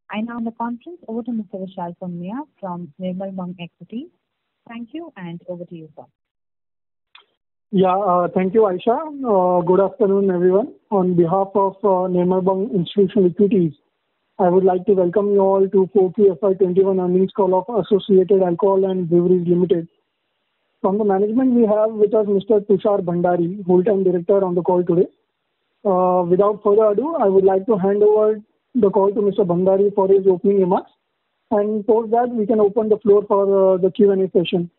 I now hand the conference over to Mr. Vishal Punmiya from Nirmal Bang Equities. Thank you, and over to you, sir. Thank you, Aisha. Good afternoon, everyone. On behalf of Nirmal Bang Institutional Equities, I would like to welcome you all to 4Q FY21 earnings call of Associated Alcohol and Breweries Limited. From the management, we have with us Mr. Tushar Bhandari, Whole-time Director on the call today. Without further ado, I would like to hand over the call to Mr. Bhandari for his opening remarks, and post that we can open the floor for the Q&A session.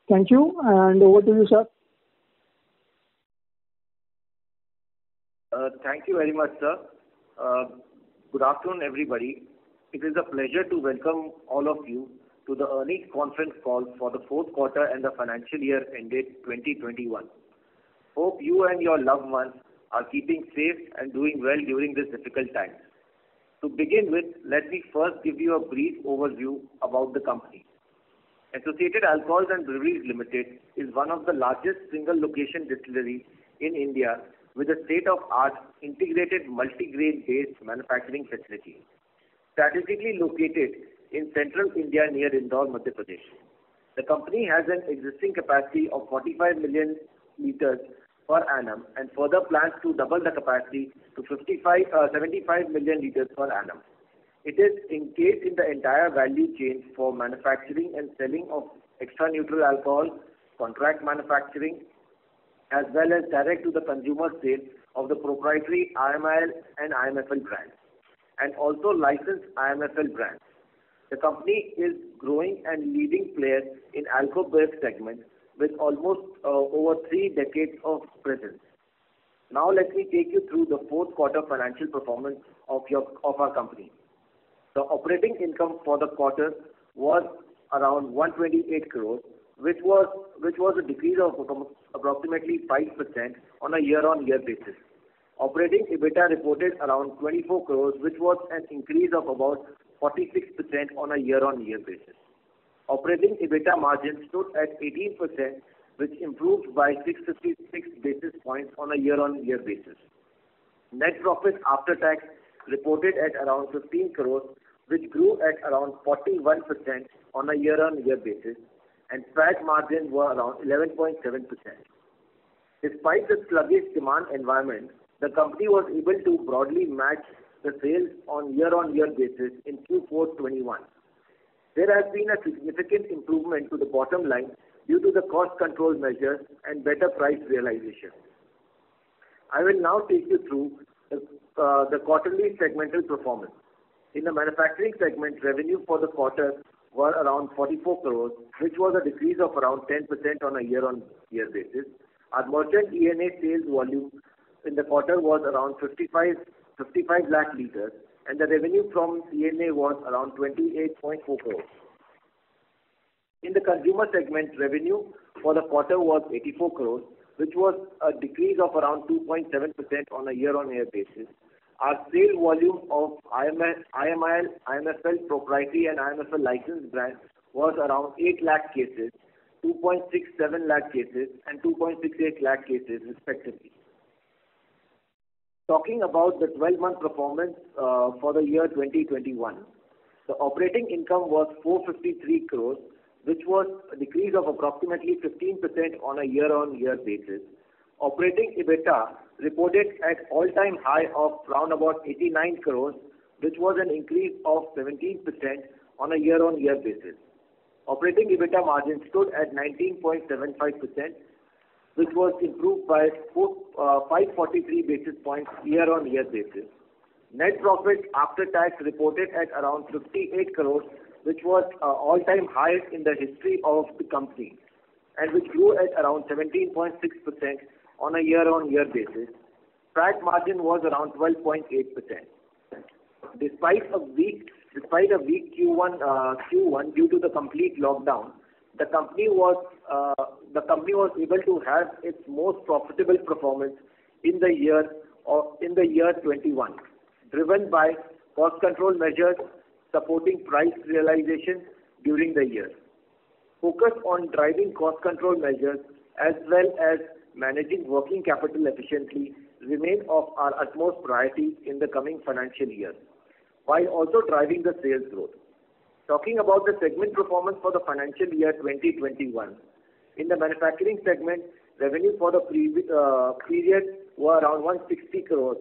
Thank you, and over to you, sir. Thank you very much, sir. Good afternoon, everybody. It is a pleasure to welcome all of you to the earnings conference call for the fourth quarter and the financial year ended 2021. Hope you and your loved ones are keeping safe and doing well during this difficult time. To begin with, let me first give you a brief overview about the company. Associated Alcohol and Breweries Limited is one of the largest single-location distilleries in India with a state-of-art integrated multi-grain-based manufacturing facility, strategically located in central India near Indore, Madhya Pradesh. The company has an existing capacity of 45 million liters per annum and further plans to double the capacity to 75 million liters per annum. It is engaged in the entire value chain for manufacturing and selling of extra-neutral alcohol, contract manufacturing, as well as direct to the consumer sale of the proprietary IMIL and IMFL brands, and also licensed IMFL brands. The company is growing and leading player in alcohol segment with almost over 3 decades of presence. Now let me take you through the fourth quarter financial performance of our company. The operating income for the quarter was around 128 crores, which was a decrease of approximately 5% on a year-on-year basis. Operating EBITDA reported around 24 crores, which was an increase of about 46% on a year-on-year basis. Operating EBITDA margin stood at 18%, which improved by 656 basis points on a year-on-year basis. Net profit after tax reported at around 15 crores, which grew at around 41% on a year-on-year basis, and PAT margin were around 11.7%. Despite the sluggish demand environment, the company was able to broadly match the sales on year-on-year basis in Q4 21. There has been a significant improvement to the bottom line due to the cost control measures and better price realization. I will now take you through the quarterly segmental performance. In the manufacturing segment, revenue for the quarter were around 44 crores, which was a decrease of around 10% on a year-on-year basis. Our merchant ENA sales volume in the quarter was around 55 lakh liters, and the revenue from ENA was around 28.4 crores. In the consumer segment, revenue for the quarter was 84 crores, which was a decrease of around 2.7% on a year-on-year basis. Our sale volume of IMIL, IMFL proprietary and IMFL licensed brands was around 8 lakh cases, 2.67 lakh cases and 2.68 lakh cases respectively. Talking about the 12-month performance for the year 2021, the operating income was 453 crores, which was a decrease of approximately 15% on a year-on-year basis. Operating EBITDA reported at all-time high of round about 89 crores, which was an increase of 17% on a year-on-year basis. Operating EBITDA margin stood at 19.75%, which was improved by 543 basis points year-on-year basis. Net profit after tax reported at around 58 crores, which was all-time high in the history of the company, and which grew at around 17.6% on a year-on-year basis. PAT margin was around 12.8%. Despite a weak Q1 due to the complete lockdown, the company was able to have its most profitable performance in the year 21, driven by cost control measures supporting price realization during the year. Focus on driving cost control measures as well as managing working capital efficiently remain of our utmost priority in the coming financial year. while also driving the sales growth. Talking about the segment performance for the financial year 2021, in the manufacturing segment, revenue for the period were around 160 crores,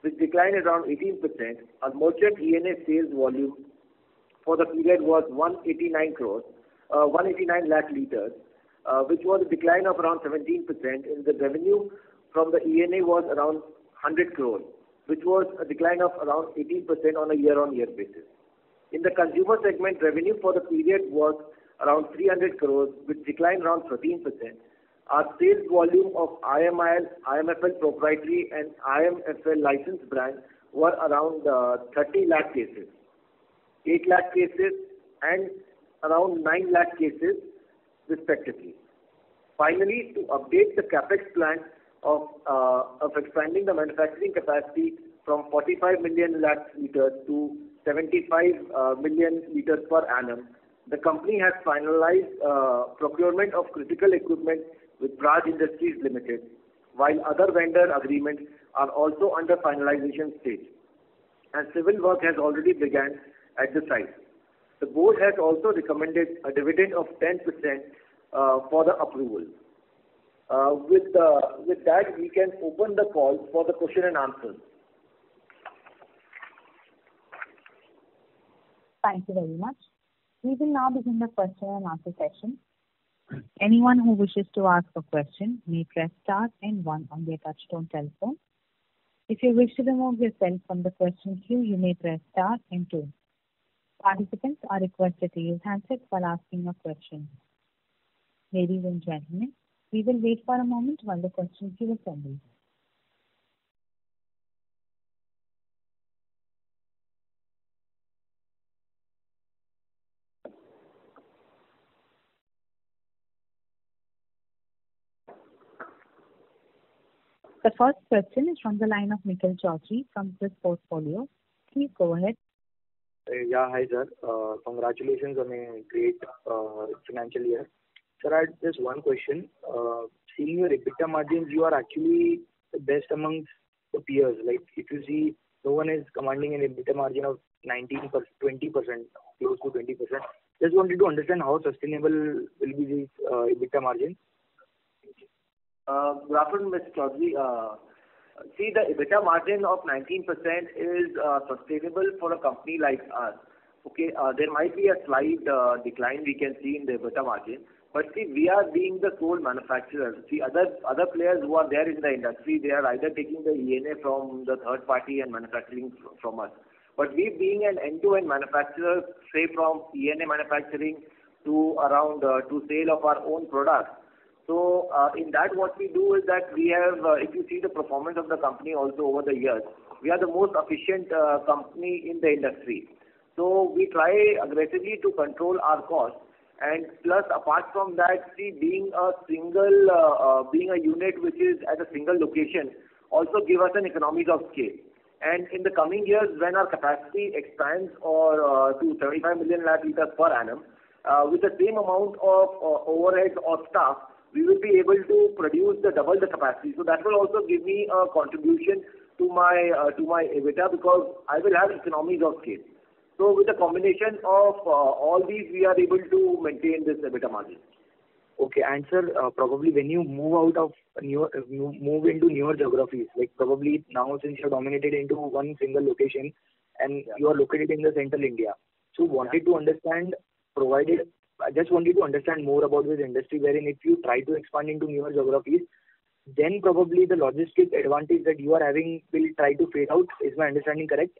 which declined around 18%. Our merchant ENA sales volume for the period was 189 lakh liters, which was a decline of around 17%. And the revenue from the ENA was around 100 crores, which was a decline of around 18% on a year-on-year basis. In the consumer segment, revenue for the period was around 300 crores, which declined around 13%. Our sales volume of IMIL, IMFL proprietary and IMFL licensed brand were around 30 lakh cases, 8 lakh cases and around 9 lakh cases respectively. Finally, to update the capex plan of expanding the manufacturing capacity from 45 million lakh liters to 75 million liters per annum, the company has finalized procurement of critical equipment with Praj Industries Limited, while other vendor agreements are also under finalization stage, and civil work has already begun at the site. The board has also recommended a dividend of 10% for the approval. With that, we can open the call for the question and answers. Thank you very much. We will now begin the question and answer session. Anyone who wishes to ask a question may press star and one on their touchtone telephone. If you wish to remove yourself from the question queue, you may press star and two. Participants are requested to use handsets while asking a question. Ladies and gentlemen, we will wait for a moment while the question queue assembles. The first question is from the line of Nikhil Chaudhary from this portfolio. Please go ahead. Yeah, hi sir. Congratulations on a great financial year. Sir, I had just one question. Seeing your EBITDA margins, you are actually the best amongst the peers. Like if you see, no one is commanding an EBITDA margin of 19%, 20%, close to 20%. Just wanted to understand how sustainable will be these EBITDA margins. Good afternoon, Mr. Chaudhary. See, the EBITDA margin of 19% is sustainable for a company like us. Okay, there might be a slight decline we can see in the EBITDA margin, but see, we are being the sole manufacturer. See, other players who are there in the industry, they are either taking the ENA from the third party and manufacturing from us. But we being an end-to-end manufacturer, say from ENA manufacturing to around to sale of our own products. So in that, what we do is that we have, if you see the performance of the company also over the years, we are the most efficient company in the industry. So we try aggressively to control our costs, and plus apart from that, see, being a unit which is at a single location also give us an economies of scale. And in the coming years, when our capacity expands or to 75 million lakh liters per annum, with the same amount of overhead or staff, we will be able to produce double the capacity. So that will also give me a contribution to my EBITDA, because I will have economies of scale. So with the combination of all these, we are able to maintain this EBITDA margin. Okay, and sir, probably when you move into newer geographies, like probably now since you're dominated into one single location and you are located in the central India, so I just wanted to understand more about this industry, wherein if you try to expand into newer geographies, then probably the logistic advantage that you are having will try to fade out. Is my understanding correct?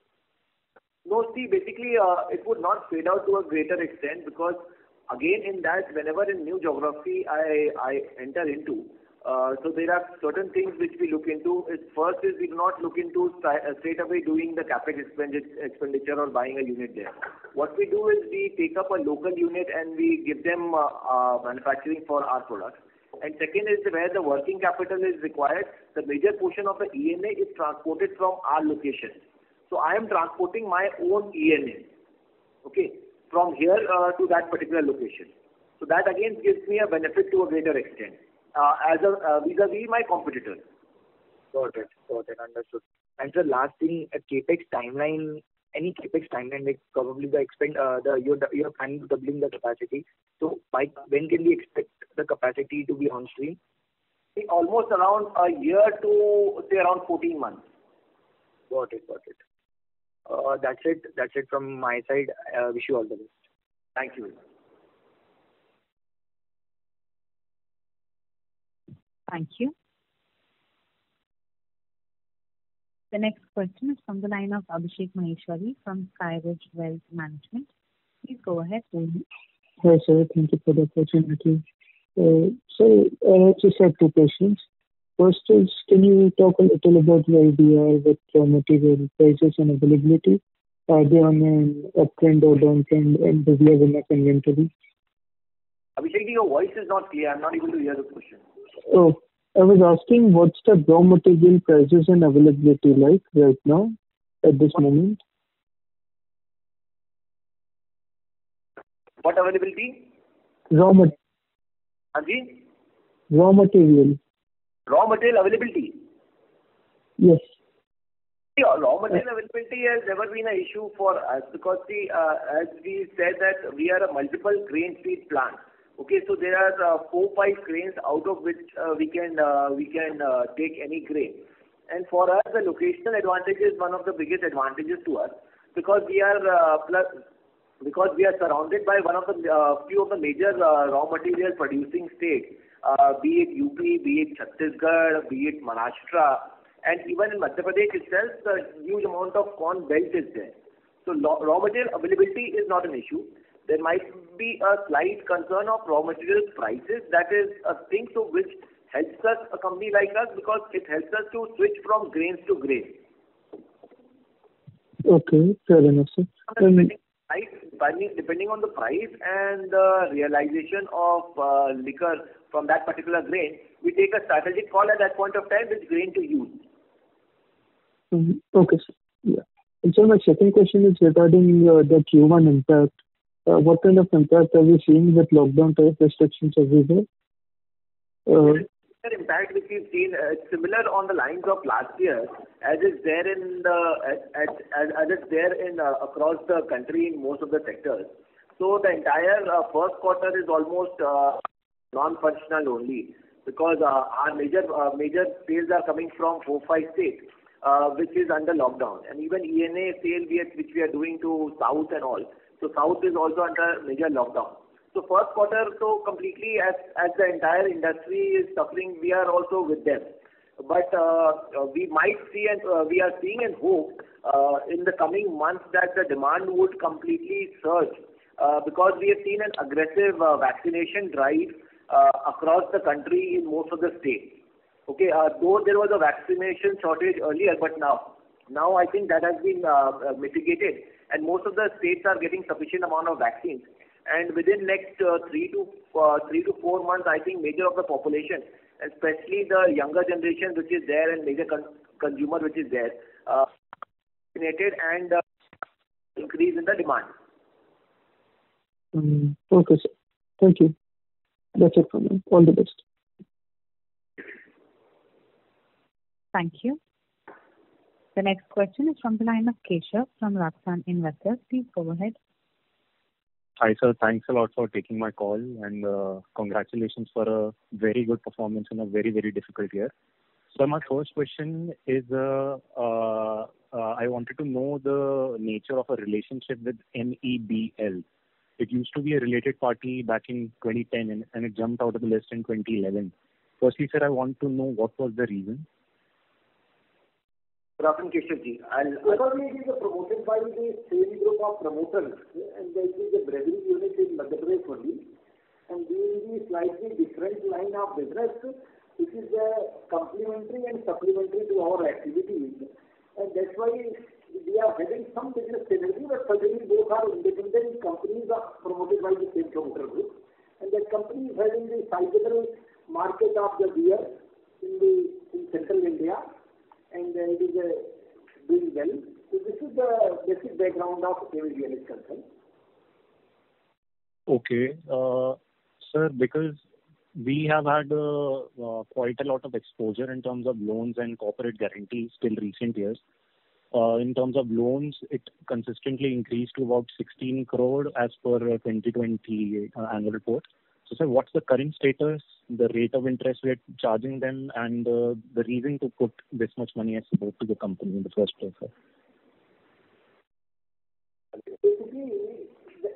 No, see, basically it would not fade out to a greater extent, because again in that, whenever in new geography I enter into, so there are certain things which we look into. First is we do not look into straight away doing the capex expenditure or buying a unit there. What we do is we take up a local unit and we give them manufacturing for our products. And second is where the working capital is required, the major portion of the ENA is transported from our location. So I am transporting my own ENA, okay, from here to that particular location. So that again gives me a benefit to a greater extent. As a vis-a-vis my competitors. Got it, understood. And sir, last thing, a capex timeline any CapEx timeline, like probably you're planning to doubling the capacity. So by when can we expect the capacity to be on stream? Almost around a year to say around 14 months. Got it. That's it from my side. Wish you all the best. Thank you. Thank you. The next question is from the line of Abhishek Maheshwari from Skyridge Wealth Management. Please go ahead. Hi, sir. Thank you for the opportunity. So, I just have two questions. First is, can you talk a little about where we are with raw material prices and availability? Are they on an uptrend or downtrend, and do we have enough inventory? Abhishek, your voice is not clear. I'm not able to hear the question. Oh, I was asking what's the raw material prices and availability like right now at this moment? What availability? Raw material. Anji? Raw material. Raw material availability? Yes. Raw material availability has never been an issue for us because as we said that we are a multiple grain feed plant. Okay, so there are 4-5 grains out of which we can take any grain. And for us, the locational advantage is one of the biggest advantages to us because we are surrounded by one of the few of the major raw material producing states, be it UP, be it Chhattisgarh, be it Maharashtra, and even in Madhya Pradesh itself, a huge amount of corn belt is there. So raw material availability is not an issue. There might be a slight concern of raw material prices. That is a thing so which helps us, a company like us, because it helps us to switch from grains to grains. Okay, fair enough, sir. Depending on the price and the realization of liquor from that particular grain, we take a strategic call at that point of time which grain to use. Okay, sir. Yeah. And so my second question is regarding the Q1 impact. What kind of impact are we seeing with lockdown type restrictions everywhere? The impact which we've seen similar on the lines of last year, as is there across the country in most of the sectors. So the entire first quarter is almost non-functional only because our major sales are coming from 4-5 states, which is under lockdown, and even ENA sale which we are doing to South and all. So South is also under major lockdown. So first quarter, so completely as the entire industry is suffering, we are also with them. But we might see and we are seeing and hope in the coming months that the demand would completely surge because we have seen an aggressive vaccination drive across the country in most of the states. Okay, though there was a vaccination shortage earlier, but now I think that has been mitigated, and most of the states are getting sufficient amount of vaccines. And within next 3 to 4 months, I think major of the population, especially the younger generation which is there and major consumer which is there, vaccinated and increase in the demand. Okay, sir. Thank you. That's it from me. All the best. Thank you. The next question is from the line of Keshav from Raksan Investors. Please go ahead. Hi, sir. Thanks a lot for taking my call, and congratulations for a very good performance in a very, very difficult year. So my first question is, I wanted to know the nature of a relationship with MEBL. It used to be a related party back in 2010, and it jumped out of the list in 2011. Firstly, sir, I want to know what was the reason. Good afternoon, Keshavji. Probably it is promoted by the same group of promoters, and there is a brewing unit in Madhya Pradesh only. And being the slightly different line of business, this is complementary and supplementary to our activities. And that's why we are having some business synergy, but certainly both are independent companies are promoted by the same promoter group. And that company is having the sizable market of the beer in central India. And it is doing well. So this is the basic background of MEBL is concerned. Okay. Sir, because we have had quite a lot of exposure in terms of loans and corporate guarantees till recent years. in terms of loans, it consistently increased to about 16 crore as per 2020 annual report. So, sir, what's the current status, the rate of interest we're charging them, and the reason to put this much money as support to the company in the first place, sir? Basically,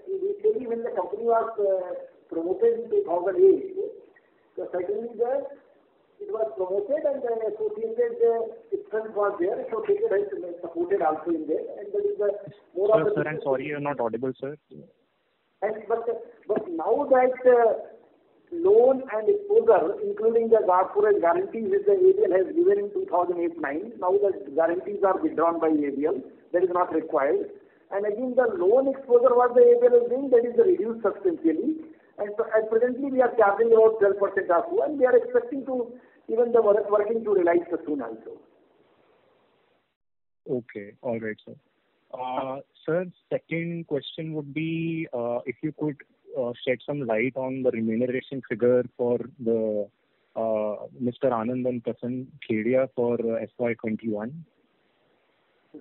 initially when the company was promoted in 2008, so certainly it was promoted and the associated expense was there, associated has supported also in there, and there is more of Sir, I'm sorry, you're not audible, sir. But now that loan and exposure, including the corporate guarantees which the ABL has given in 2008-9, now the guarantees are withdrawn by ABL. That is not required. And again, the loan exposure what the ABL is doing, that is reduced substantially. And so presently we are charging about 12% also, and we are expecting to even the working to realize the soon also. Okay, all right, sir. Sir, second question would be if you could shed some light on the remuneration figure for the Mr. Anand and Prasanna Khedia for FY21.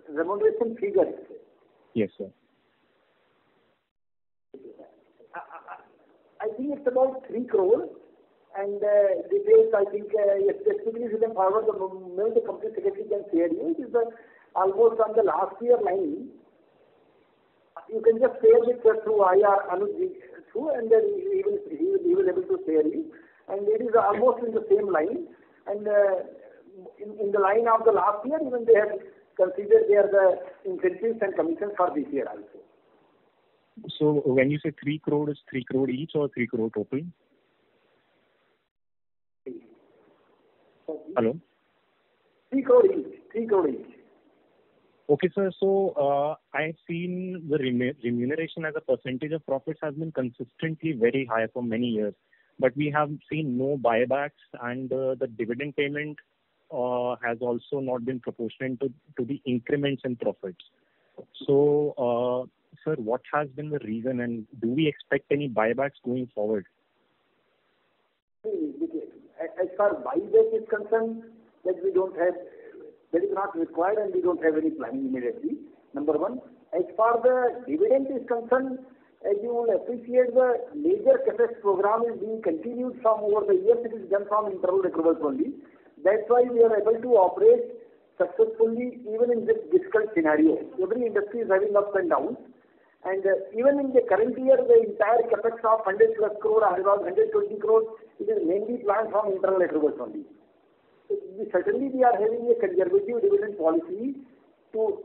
Remuneration figure? Yes, sir. I think it's about 3 crore. And details, I think, specifically if you can forward the mail, the company secretary can share you. It is almost on the last year line. You can just share it through IR Anuj through, and then he will able to share you. And it is almost in the same line. And in the line of the last year, even they have considered the incentives and commissions for this year also. So when you say 3 crore, is 3 crore each or 3 crore total? Hello? 3 crore each. 3 crore each. Okay, sir. So I've seen the remuneration as a percentage of profits has been consistently very high for many years. But we have seen no buybacks, and the dividend payment has also not been proportionate to the increments in profits. So, sir, what has been the reason, and do we expect any buybacks going forward? As far as buyback is concerned, that we don't have, that is not required, and we don't have any planning immediately. Number one. As far as the dividend is concerned, as you will appreciate, the major CapEx program is being continued from over the years. It is done from internal accruals only. That's why we are able to operate successfully even in this difficult scenario. Every industry is having ups and downs. And even in the current year, the entire capex of 100 plus crore, around 120 crore, it is mainly planned from internal accruals only. So certainly, we are having a conservative dividend policy to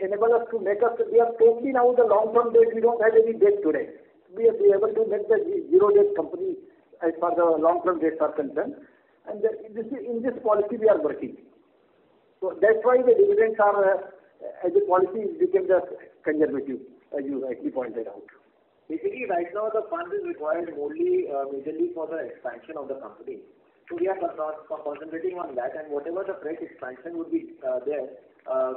enable us to make us, we are totally now the long-term debt, we don't have any debt today. We are able to make the zero debt company as far as the long-term debts are concerned. And in this policy, we are working. So that's why the dividends are, as a policy, became just conservative, as you rightly pointed out. Basically, right now the fund is required only majorly for the expansion of the company. So we are concentrating on that, and whatever the fresh expansion would be there,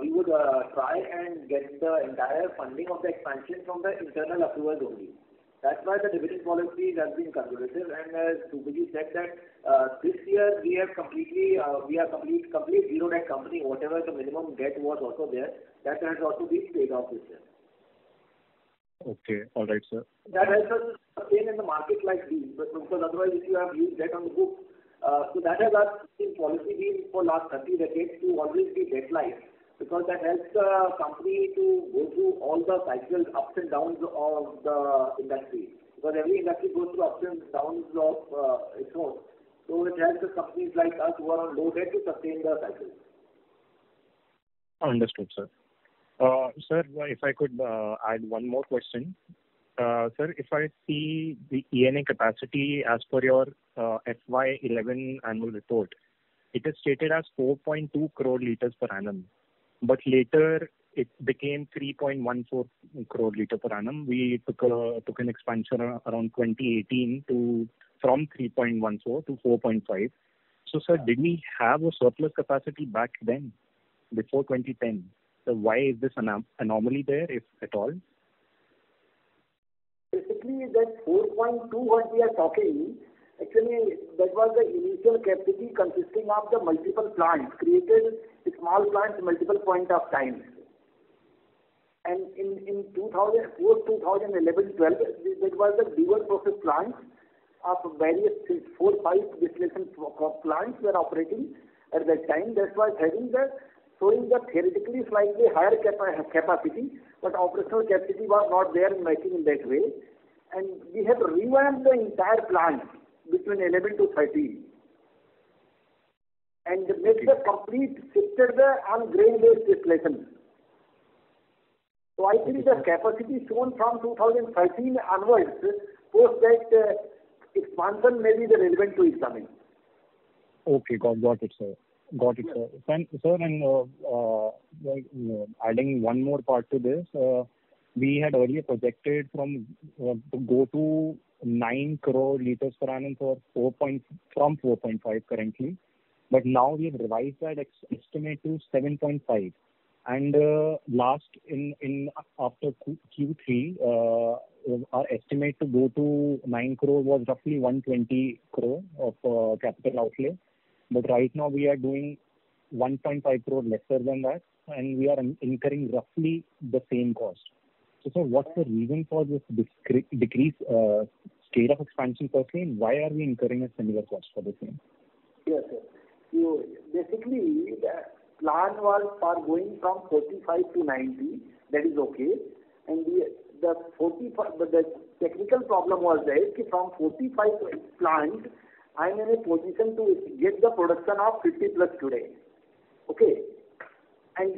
we would try and get the entire funding of the expansion from the internal accruals only. That's why the dividend policy has been conservative, and as Subhaji said that this year we are complete zero debt company. Whatever the minimum debt was also there, that has also been paid off this year. Okay, all right, sir. That helps us sustain in the market like these, but because otherwise if you have used debt on the book, so that has our policy been for last 30 decades to always be debt-light, because that helps the company to go through all the cycles, ups and downs of the industry. Because every industry goes through ups and downs of its own. So it helps the companies like us who are on low debt to sustain the cycle. Understood, sir. Sir, if I could add one more question. Sir, if I see the ENA capacity as per your FY11 annual report, it is stated as 4.2 crore liters per annum. But later it became 3.14 crore liter per annum. We took an expansion around 2018 from 3.14 to 4.5. So, sir, did we have a surplus capacity back then, before 2010? So why is this anomaly there, if at all? Basically, that 4.2 what we are talking, actually that was the initial capacity consisting of the multiple plants, created small plants multiple point of time. And in 2011-12, there was the dual process plants of various 4-5 distillation plants were operating at that time. That was showing the theoretically slightly higher capacity, but operational capacity was not there in making in that way. And we have revamped the entire plant between 11 to 13 and made the complete shifted on grain-based distillation. So I think the capacity shown from 2013 onwards, post that expansion may be the relevant to examine. Okay, got it, sir. Got it, sir. Sir, and adding one more part to this, we had earlier projected from to go to 9 crore liters per annum from 4.5 currently, but now we have revised that estimate to 7.5. And after Q3, our estimate to go to 9 crore was roughly 120 crore of capital outlay. But right now we are doing 1.5 crore lesser than that, and we are incurring roughly the same cost. So, sir, what's the reason for this decrease scale of expansion per se, and why are we incurring a similar cost for the same? Yes, sir. Basically, the plan was for going from 45 to 90. That is okay. And the 45, but the technical problem was that from 45 plant, I am in a position to get the production of 50 plus today. Okay. And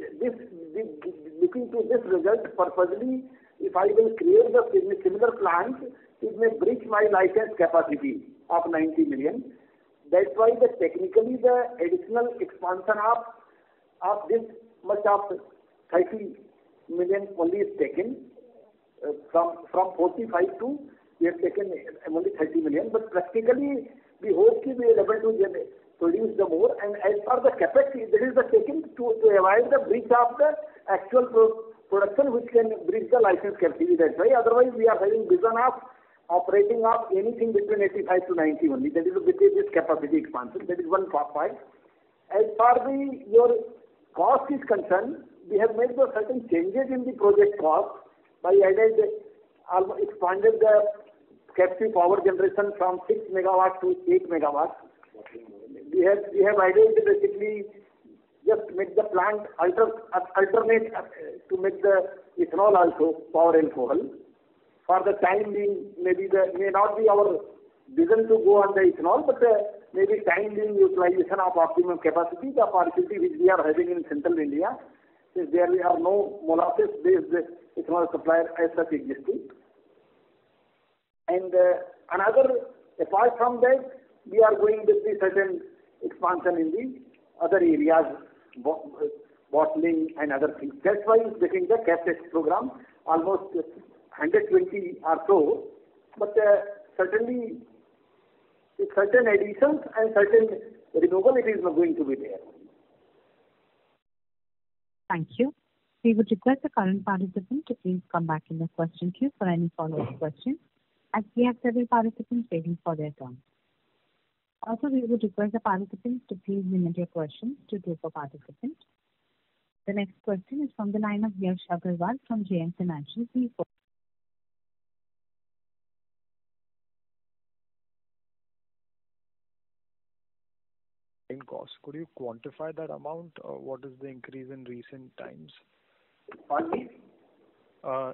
looking to this result purposely, if I will create the similar plant, it may breach my license capacity of 90 million. That's why technically the additional expansion of this much of 30 million only is taken. From 45 to we have taken only 30 million, but practically we hope to be able to produce the more. And as per the capacity, this is the taken to avoid the breach of the actual production, which can breach the license capacity. That's why. Otherwise, we are having vision of operating of anything between 85 to 90 only. That is with this capacity expansion. That is one part. As far as your cost is concerned, we have made the certain changes in the project cost by expanded the captive power generation from 6 megawatt to 8 megawatt. We have added basically just make the plant alternate to make the ethanol also power and fuel. For the time being, may not be our vision to go on the ethanol, but maybe time being utilization of optimum capacity, the opportunity which we are having in central India, since there are no molasses-based ethanol supplier as such existing. And apart from that, we are going with the certain expansion in the other areas, bottling and other things. That's why taking the CapEx program almost 120 or so, but certainly certain additions and certain removal, it is not going to be there. Thank you. We would request the current participant to please come back in the question queue for any follow-up questions, as we have several participants waiting for their turn. Also, we would request the participants to please limit your questions to 2 per participant. The next question is from the line of Yash Agarwal from JM Financial. Please go. Cost. Could you quantify that amount? What is the increase in recent times? Pardon me?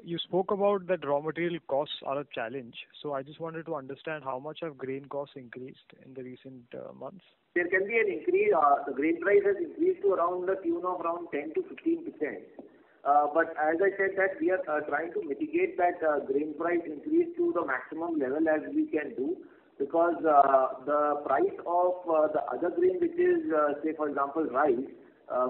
You spoke about that raw material costs are a challenge. So I just wanted to understand how much have grain costs increased in the recent months? There can be an increase. The grain price has increased to around the tune of around 10 to 15%. But as I said that we are trying to mitigate that grain price increase to the maximum level as we can do, because the price of the other grain, which is say for example rice,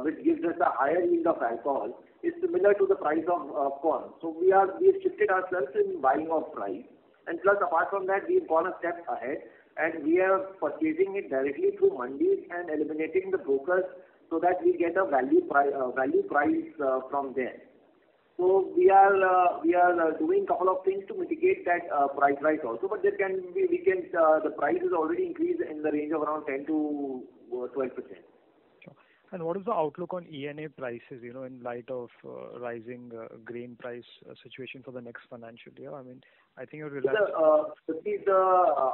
which gives us a higher yield of alcohol, is similar to the price of corn. So we have shifted ourselves in buying of rice, and plus apart from that we've gone a step ahead and we are purchasing it directly through mandis and eliminating the brokers, so that we get a value price from there. So we are doing couple of things to mitigate that price rise also, but there can be the price is already increased in the range of around 10 to 12%. And what is the outlook on ENA prices, in light of rising grain price situation for the next financial year? I mean, I think you realize. The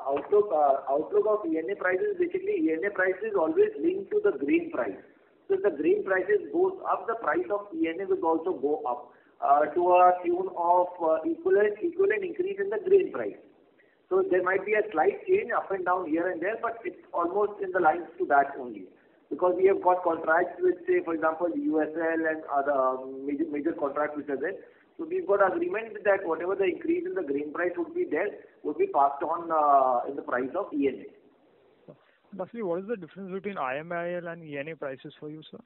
outlook of ENA prices, basically ENA price is always linked to the grain price. So if the grain prices goes up, the price of ENA will also go up to a tune of equivalent increase in the grain price. So there might be a slight change up and down here and there, but it's almost in the lines to that only. Because we have got contracts with, say, for example, USL and other major contracts which are there. So we've got agreement that whatever the increase in the grain price would be there, would be passed on in the price of ENA. Lastly, what is the difference between IMIL and ENA prices for you, sir?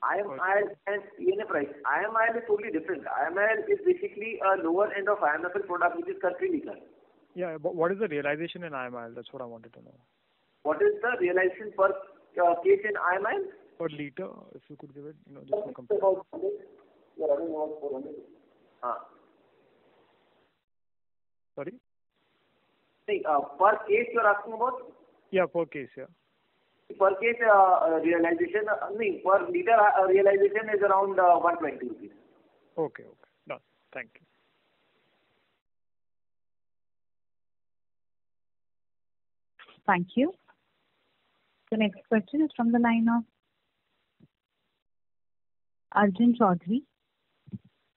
IMIL and ENA price. IMIL is totally different. IMIL is basically a lower end of IMFL product, which is country liquor. Yeah, but what is the realization in IMIL? That's what I wanted to know. What is the realization per case in IMIL? Per liter, if you could give it, just to compare. Sorry? Per case you are asking about? Yeah, per case, yeah. Per case realization, per liter realization is around 120 rupees. Okay. Done. Thank you. Thank you. The next question is from the line of Arjun Chaudhary,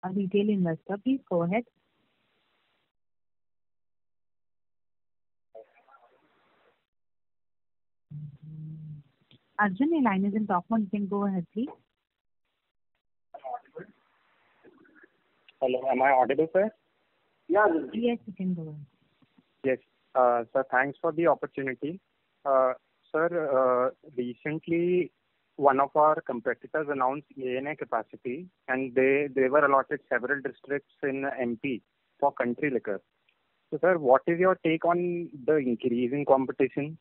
a retail investor. Please go ahead. Arjun, your line is in talk mode. You can go ahead, please. Hello, am I audible, sir? Yeah. Yes, you can go ahead. Yes. Sir, thanks for the opportunity. Sir, recently one of our competitors announced ENA capacity, and they were allotted several districts in MP for country liquor. So, sir, what is your take on the increasing competition?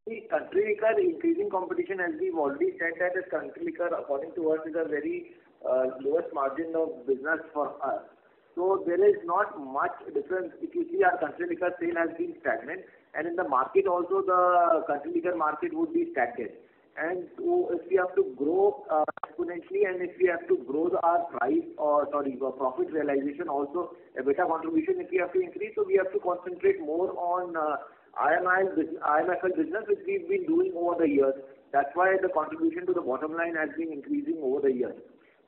The country liquor increasing competition, as we've already said, that is country liquor, according to us, is a very lowest margin of business for us. So there is not much difference. If you see, our country liquor sale has been stagnant, and in the market also the country liquor market would be stagnant. And so if we have to grow exponentially, and if we have to grow our profit realization also, EBITDA contribution, if we have to increase, so we have to concentrate more on IMFL business, which we've been doing over the years. That's why the contribution to the bottom line has been increasing over the years.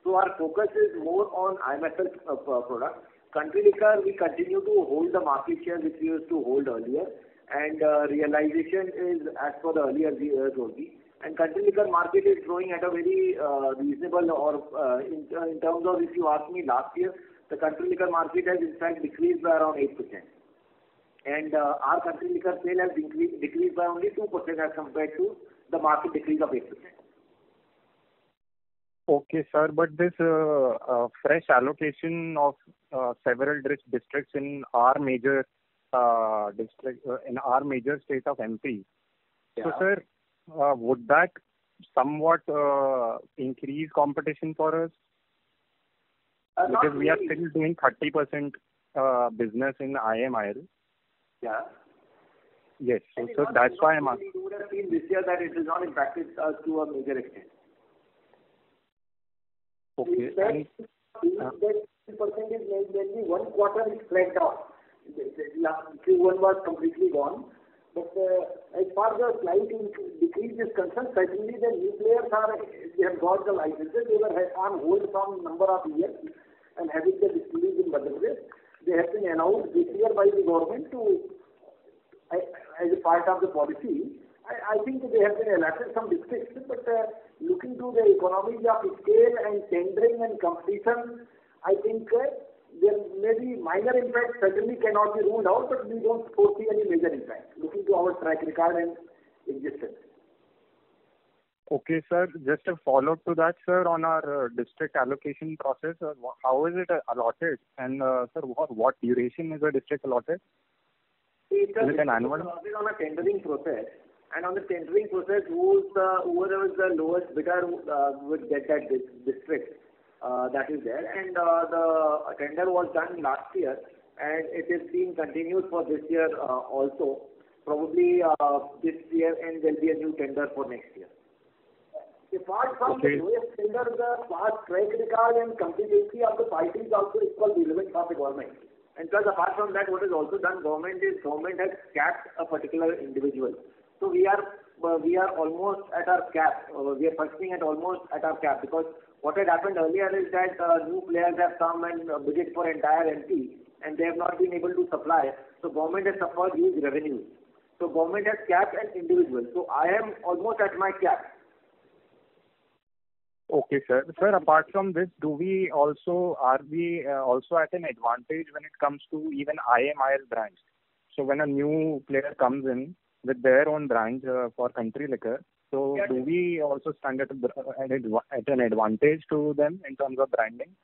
So our focus is more on IMFL product. Country liquor, we continue to hold the market share which we used to hold earlier, and realization is as per the earlier years only. And country liquor market is growing at a very reasonable, or in terms of, if you ask me, last year the country liquor market has in fact decreased by around 8%. And our country liquor sale has decreased by only 2% as compared to the market decrease of 8%. Okay, sir, but this fresh allocation of several districts in our major state of MP. Yeah. So, sir, would that somewhat increase competition for us? Because we are still doing 30% business in IMIL. Yeah. Yes, so that's why I'm asking. You would have seen this year that it has not impacted us to a major extent. Okay. That percentage maybe one quarter is flagged out. Q1 was completely gone. But as far as the slight decrease is concerned, certainly the new players they have got the licenses. They were on hold from number of years and having the distilleries in Madhya Pradesh. They have been announced this year by the government as a part of the policy. I think they have been allotted some districts, but looking to the economies of scale and tendering and competition, I think there may be minor impact, certainly cannot be ruled out, but we don't foresee any major impact, looking to our track record and existence. Okay, sir. Just a follow-up to that, sir, on our district allocation process, how is it allotted? And, sir, what duration is the district allotted? Is it an annual? It is on a tendering process. And on the tendering process, whoever is the lowest bidder would get that district that is there. And the tender was done last year, and it is being continued for this year also. probably this year, and there'll be a new tender for next year. Apart from the lowest tender, the past track record and competency of the parties also equal relevant for the government. And plus, apart from that, what is also done, government has capped a particular individual. So we are almost at our cap. We are functioning at almost at our cap, because what had happened earlier is that new players have come and bid for entire MP, and they have not been able to supply. So government has suffered huge revenues. So government has capped an individual. So I am almost at my cap. Okay, sir. Sir, apart from this, are we also at an advantage when it comes to even IMIL brands? So when a new player comes in with their own brands for country liquor, so do we also stand at an advantage to them in terms of branding?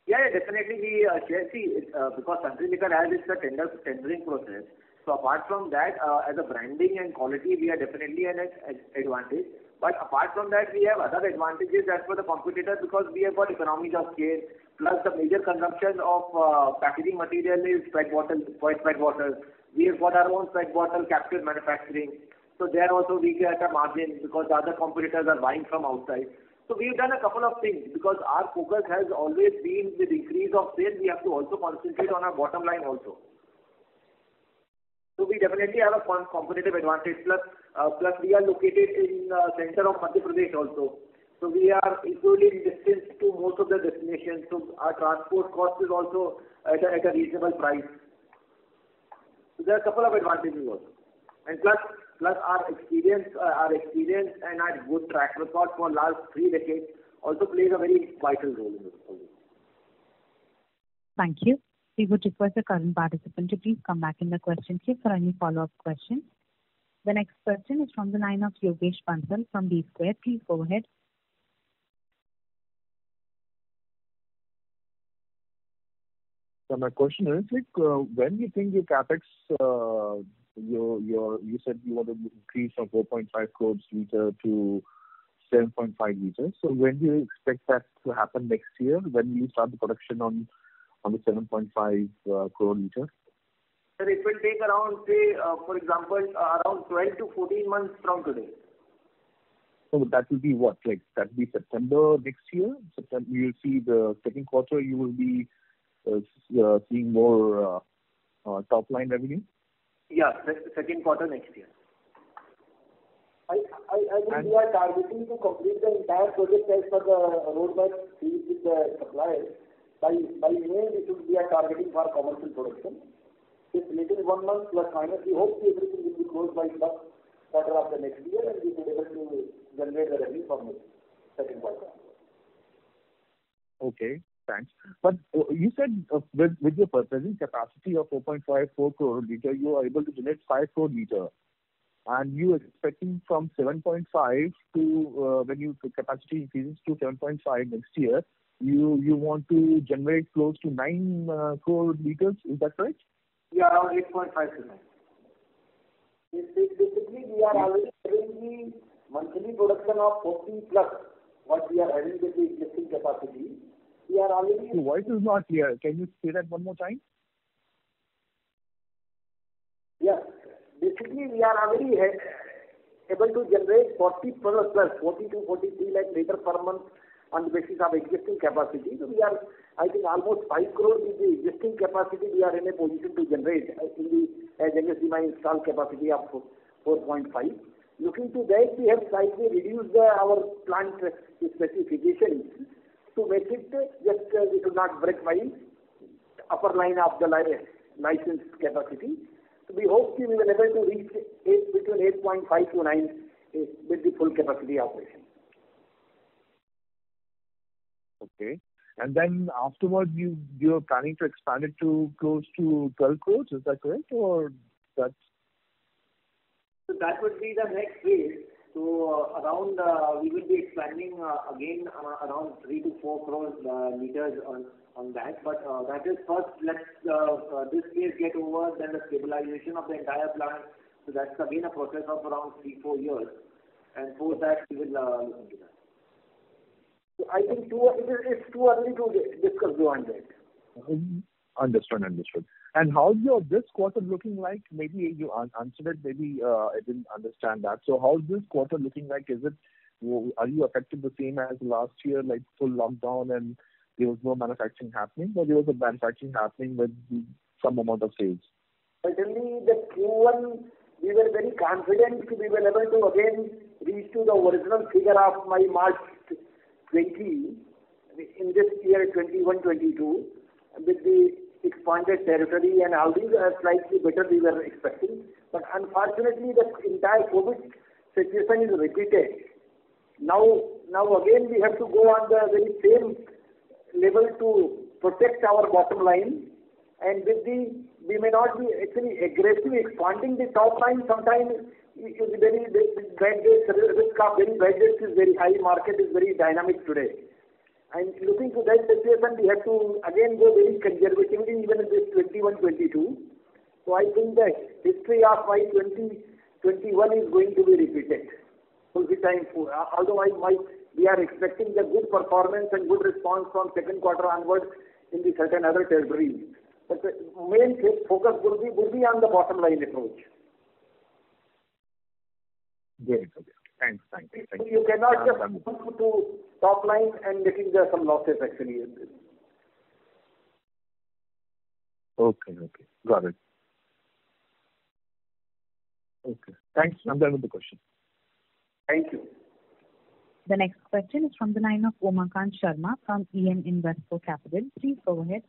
Yeah, definitely we see because country liquor has its tendering process. So apart from that, as a branding and quality, we are definitely an advantage. But apart from that, we have other advantages as per the competitors, because we have got economies of scale. Plus, the major consumption of packaging material is PET bottles. We have got our own PET bottle captive manufacturing. So there also we get a margin, because the other competitors are buying from outside. So we've done a couple of things, because our focus has always been with increase of sales. We have to also concentrate on our bottom line also. So we definitely have a competitive advantage. Plus we are located in center of Madhya Pradesh also. So we are equally in distance to most of the destinations. So our transport cost is also at a reasonable price. So there are a couple of advantages also. And plus our experience and our good track record for last 3 decades also plays a very vital role in this. Thank you. We would request the current participant to please come back in the question queue for any follow-up questions. The next question is from the line of Yogesh Bansal from B Square. Please go ahead. So my question is, when do you think your capex, you said you want to increase from 4.5 crores liter to 7.5 liters. So when do you expect that to happen next year? When will you start the production on the 7.5 crore liter? Sir, it will take around, say, for example, around 12 to 14 months from today. So that will be what? Like that will be September next year? September, you will see the second quarter, you will be seeing more top line revenue? Yeah, second quarter next year. I think we are targeting to complete the entire project as per the roadmap with the suppliers. By May, we are targeting for commercial production. It's little 1 month plus minus. We hope everything will be closed by first quarter of the next year, and we will be able to generate the revenue from the second quarter. Okay, thanks. But you said with your present capacity of 4.54 crore liter, you are able to generate 5 crore liter. And you are expecting from 7.5 to when your capacity increases to 7.5 next year, you want to generate close to 9 crore liters. Is that right? Yeah, around 8.5 to 9. Basically, we are already having the monthly production of 40 plus what we are having with the existing capacity. We are already. Your voice is not clear. Can you say that one more time? Yes. Basically, we are already able to generate 40 plus 40 to 43 lakh liter per month on the basis of existing capacity. So we are, I think, almost 5 crores with the existing capacity we are in a position to generate in the as against my installed capacity of 4.5. Looking to that, we have slightly reduced our plant specifications to make it just we should not break my upper line of the licensed capacity. So we hope we will be able to reach between 8.5 to 9 with the full capacity operation. Okay. And then afterwards, you're planning to expand it to close to 12 crores. Is that correct, or that's? So that would be the next phase. So around we will be expanding again around 3 to 4 crores liters on that. But that is first. Let's this phase get over, then the stabilization of the entire plant. So that's again a process of around 3-4 years, and for that we will look into that. So I think it's too early to discuss beyond that. Understood. And how's your this quarter looking like? Maybe you answered it, maybe I didn't understand that. So how's this quarter looking like? Are you affected the same as last year, like full lockdown and there was no manufacturing happening, or there was a manufacturing happening with some amount of sales? Certainly, the Q1, we were very confident we were able to again reach to the original figure of my March 20 in this year 21-22 with the expanded territory, and all these are slightly better we were expecting. But unfortunately, the entire COVID situation is repeated. Now again we have to go on the very same level to protect our bottom line, and we may not be actually aggressively expanding the top line. Sometimes it is very bad days, risk of very bad days is very high. Market is very dynamic today. And looking to that situation, we have to again go very conservatively even in this 21-22. So I think the history of my 2021 is going to be repeated. Although we are expecting the good performance and good response from second quarter onwards in the certain other territories. But the main focus would be on the bottom line approach. Great. Okay. Thanks. You cannot just move to top line and making some losses actually. Okay. Got it. Okay. Thanks. I'm done with the question. Thank you. The next question is from the line of Umakant Sharma from EM Invesco Capital. Please go ahead.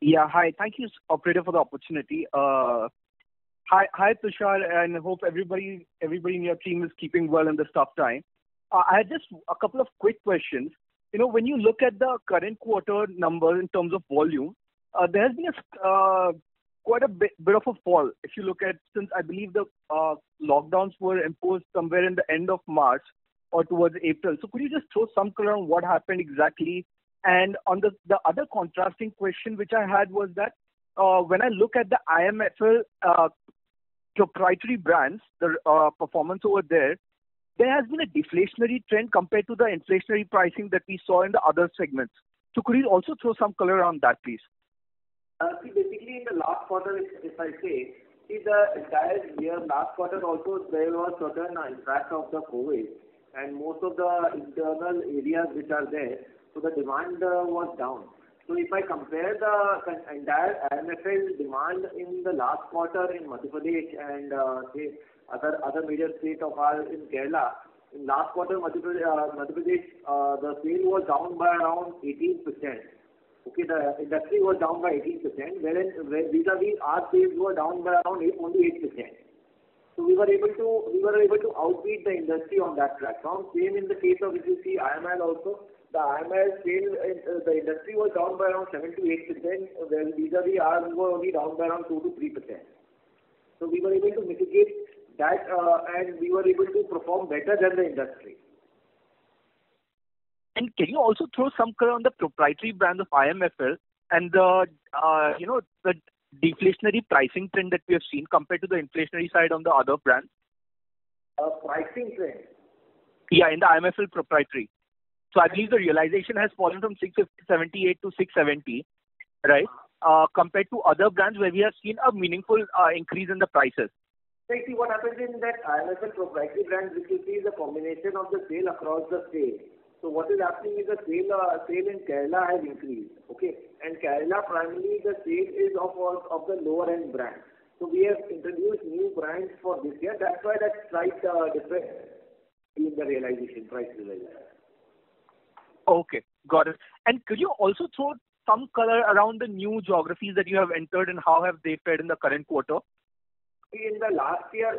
Yeah, hi. Thank you, operator, for the opportunity. Hi, Tushar, and hope everybody in your team is keeping well in this tough time. I had just a couple of quick questions. When you look at the current quarter numbers in terms of volume, there has been quite a bit of a fall. If you look at, since I believe the lockdowns were imposed somewhere in the end of March or towards April. So could you just throw some color on what happened exactly? And on the other contrasting question which I had was that when I look at the IMFL proprietary brands, the performance over there has been a deflationary trend compared to the inflationary pricing that we saw in the other segments. So could you also throw some color on that, please? Basically, in the last quarter, if I say, the entire year, last quarter also, there was certain impact of the COVID, and most of the internal areas which are there, so the demand was down. So if I compare the entire IMFL demand in the last quarter in Madhya Pradesh and say other major states of ours in Kerala, in last quarter Madhya Pradesh, the sale was down by around 18%. Okay, the industry was down by 18%, whereas vis-a-vis our sales were down by around only 8%. So we were able to outbeat the industry on that platform. Same in the case of, if you see IML also, the IML sale, the industry was down by around 7 to 8%, where vis-a-vis ours were only down by around 2 to 3%. So we were able to mitigate that, and we were able to perform better than the industry. And can you also throw some color on the proprietary brand of IMFL and the deflationary pricing trend that we have seen compared to the inflationary side on the other brands? Pricing trend? Yeah, in the IMFL proprietary. So I believe the realization has fallen from 678 to 670, right? Compared to other brands where we have seen a meaningful increase in the prices. See, what happens in that IMFL proprietary brand, which you see is a combination of the sale across the state. So what is happening is the sale in Kerala has increased, okay? And Kerala primarily the sale is of the lower end brand. So we have introduced new brands for this year. That's why that slight difference in the price realization. Okay, got it. And could you also throw some color around the new geographies that you have entered and how have they fared in the current quarter? In the last year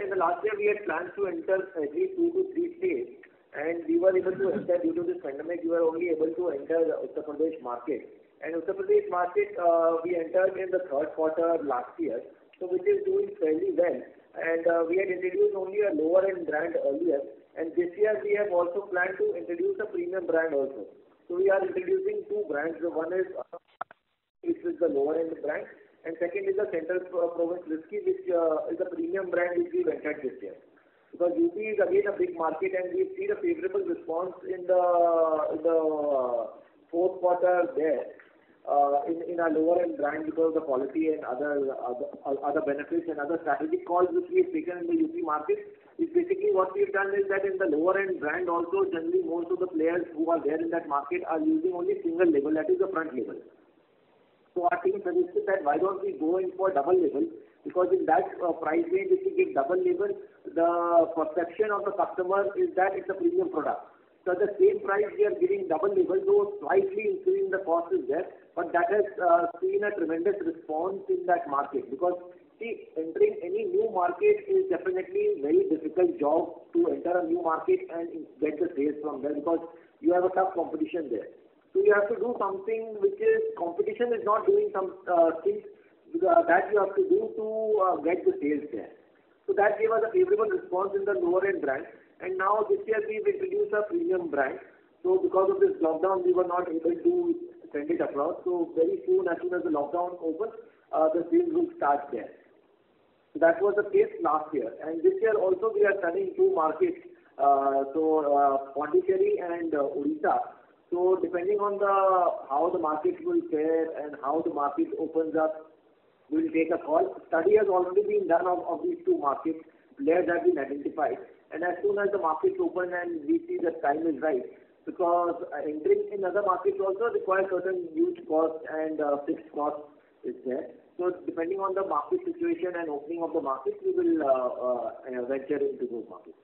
we had planned to enter at least 2 to 3 states, and we were able to enter due to this pandemic. We were only able to enter the Uttar Pradesh market. And Uttar Pradesh market we entered in the third quarter last year, so which is doing fairly well. And we had introduced only a lower end brand earlier, and this year we have also planned to introduce a premium brand also. So we are introducing 2 brands. One is the lower end brand, and second is the Central Province Whiskey, which is a premium brand which we've entered this year. Because UP is again a big market, and we've seen a favorable response in the fourth quarter there. in our lower end brand because of the quality and other benefits and other strategic calls which we have taken in the UP market. Is basically what we've done is that in the lower end brand also, generally most of the players who are there in that market are using only single label, that is the front label. So our team suggested that why don't we go in for double label, because in that price range, if we give double label, the perception of the customer is that it's a premium product. So at the same price we are giving double label, though slightly increasing the cost is there, but that has seen a tremendous response in that market, because see, entering any new market is definitely a very difficult job to enter a new market and get the sales from there, because you have a tough competition there. So you have to do something which is, competition is not doing some things that you have to do to get the sales there. So that gave us a favorable response in the lower end brand. And now this year we've introduced a premium brand. So because of this lockdown, we were not able to send it across. So very soon, as soon as the lockdown opens, the sales will start there. So that was the case last year. And this year also we are studying two markets, Pondicherry and Odisha. So depending on how the market will fare and how the market opens up, we will take a call. Study has already been done of these two markets. Players have been identified. And as soon as the markets open and we see that time is right, because entering in other markets also requires certain huge cost and fixed cost is there. So depending on the market situation and opening of the market, we will venture into those markets.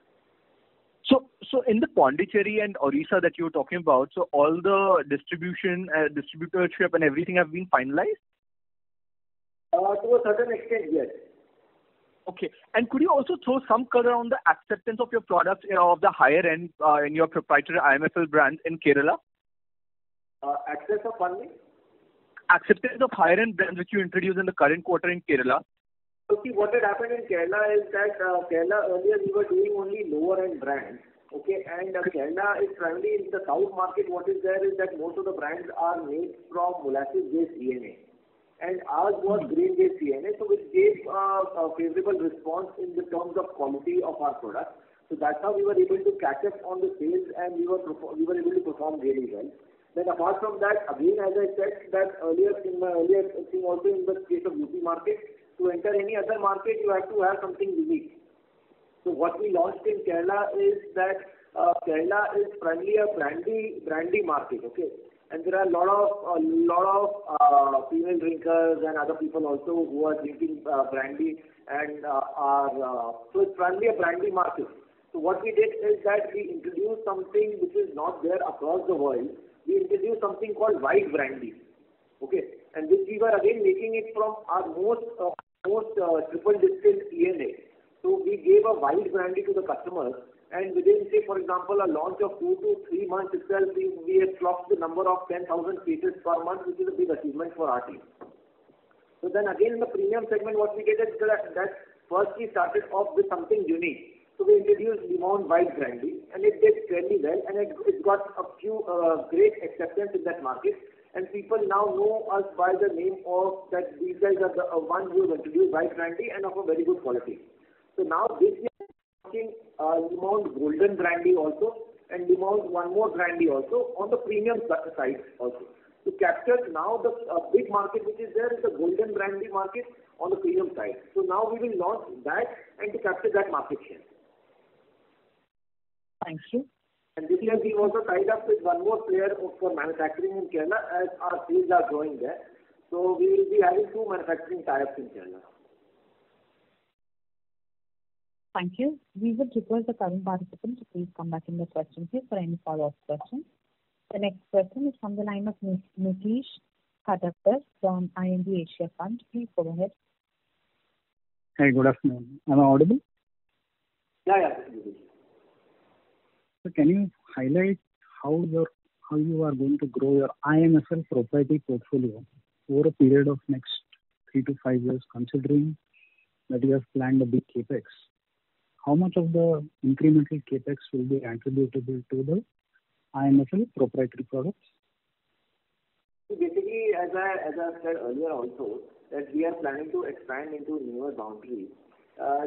So in the Pondicherry and Orissa that you were talking about, so all the distributorship and everything have been finalized? To a certain extent, yes. Okay. And could you also throw some color on the acceptance of your products of the higher end in your proprietary IMFL brands in Kerala? Access of funding? Acceptance of higher end brands which you introduced in the current quarter in Kerala. So see, what had happened in Kerala is that Kerala earlier we were doing only lower end brands. Okay, and Kerala is primarily in the south market. What is there is that most of the brands are made from molasses-based DNA. And ours was grain-based DNA, so which gave a favorable response in the terms of quality of our product. So that's how we were able to catch up on the sales, and we were able to perform really well. Then apart from that, again, as I said that earlier in my earlier thing also in the case of UP market, to enter any other market, you have to have something unique. So what we launched in Kerala is that Kerala is primarily a brandy market, okay? And there are a lot of female drinkers and other people also who are drinking brandy and so it's primarily a brandy market. So what we did is that we introduced something which is not there across the world. We introduced something called white brandy, okay? And which we were again making it from our most triple distilled ENA. So we gave a white brandy to the customers, and within, say, for example, a launch of 2 to 3 months itself, we have clocked the number of 10,000 cases per month, which is a big achievement for our team. So then again in the premium segment, what we did is that first we started off with something unique. So we introduced Limon White Brandy, and it did fairly well, and it got a few great acceptance in that market. And people now know us by the name of that these guys are the ones who have introduced White Brandy and of a very good quality. So now this year we are launching Limon Golden Brandy also, and Limon one more brandy also on the premium side also. To capture now the big market which is there is the Golden Brandy market on the premium side. So now we will launch that and to capture that market share. Thank you. And this year we also tied up with one more player for manufacturing in Kerala as our sales are growing there. So we will be having 2 manufacturing tie-ups in Kerala. Thank you. We would request the current participant to please come back in the question queue for any follow-up questions. The next question is from the line of Nitish Khattar from IND Asia Fund. Please go ahead. Hi, good afternoon. Am I audible? Yeah. So can you highlight how you are going to grow your IMFL proprietary portfolio over a period of next 3 to 5 years, considering that you have planned a big capex? How much of the incremental capex will be attributable to the IMFL proprietary products? So basically, as I said earlier also, that we are planning to expand into newer boundaries.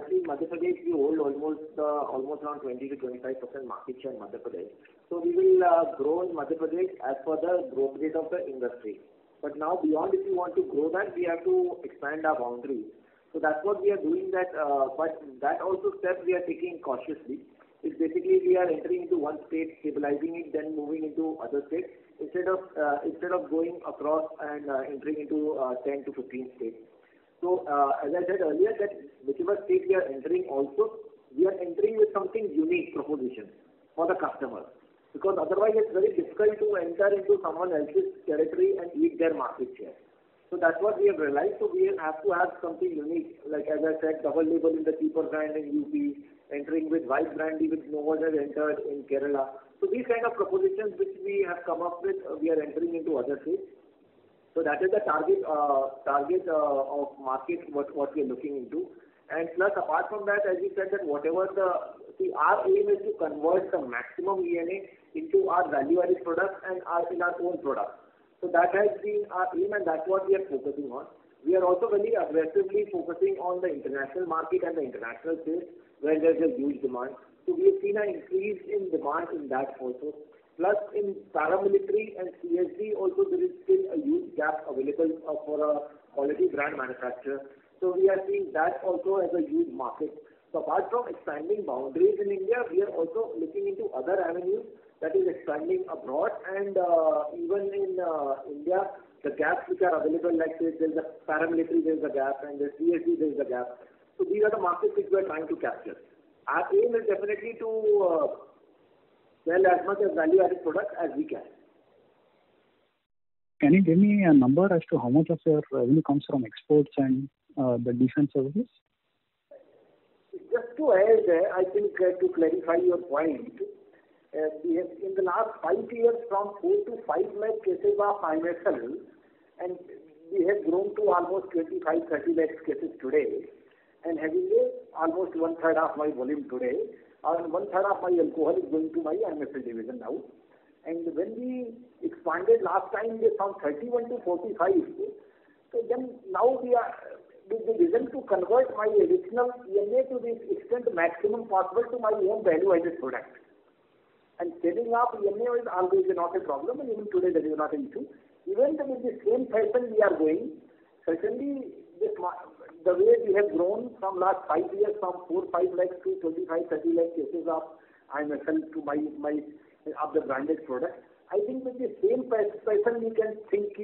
See, Madhya Pradesh, we hold almost around 20 to 25% market share in Madhya Pradesh. So we will grow in Madhya Pradesh as per the growth rate of the industry. But now beyond, if you want to grow that, we have to expand our boundaries. So that's what we are doing that, but that also step we are taking cautiously. It's basically we are entering into one state, stabilizing it, then moving into other states instead of going across and entering into 10 to 15 states. So as I said earlier, that whichever state we are entering also, we are entering with something unique proposition for the customer. Because otherwise it's very difficult to enter into someone else's territory and eat their market share. So that's what we have realized. So we have to have something unique, like as I said, double label in the cheaper brand in UP, entering with white brandy which no one has entered in Kerala. So these kind of propositions which we have come up with, we are entering into other states. So that is the target of market what we are looking into. And plus apart from that, as you said, that whatever our aim is to convert the maximum ENA into our value-added products and in our own products. So that has been our aim, and that's what we are focusing on. We are also very aggressively focusing on the international market and the international sales where there's a huge demand. So we have seen an increase in demand in that also. Plus in paramilitary and CSD also there is still a huge gap available for a quality brand manufacturer. So we are seeing that also as a huge market. So apart from expanding boundaries in India, we are also looking into other avenues, that is expanding abroad, and even in India, the gaps which are available, like say there's a paramilitary, there's a gap, and the CSD, there's a gap. So these are the markets which we are trying to capture. Our aim is definitely to sell as much as value-added products as we can. Can you give me a number as to how much of your revenue comes from exports and the defense services? Just to add, I think to clarify your point, we have in the last 5 years from 4 to 5 lakh cases of IMSL, and we have grown to almost 25-30 lakh cases today, and having almost 1/3 of my volume today, and 1/3 of my alcohol is going to my IMSL division now. And when we expanded last time from 31 to 45, so then now we are with the vision to convert my additional ENA to the extent maximum possible to my own value-added product. And setting up ENA is always not a problem, and even today that is not an issue. Even with the same fashion we are going, certainly the way we have grown from last 5 years from 4-5 lakhs to 25-30 lakh cases of IMSL to my of the branded product, I think with the same fashion we can think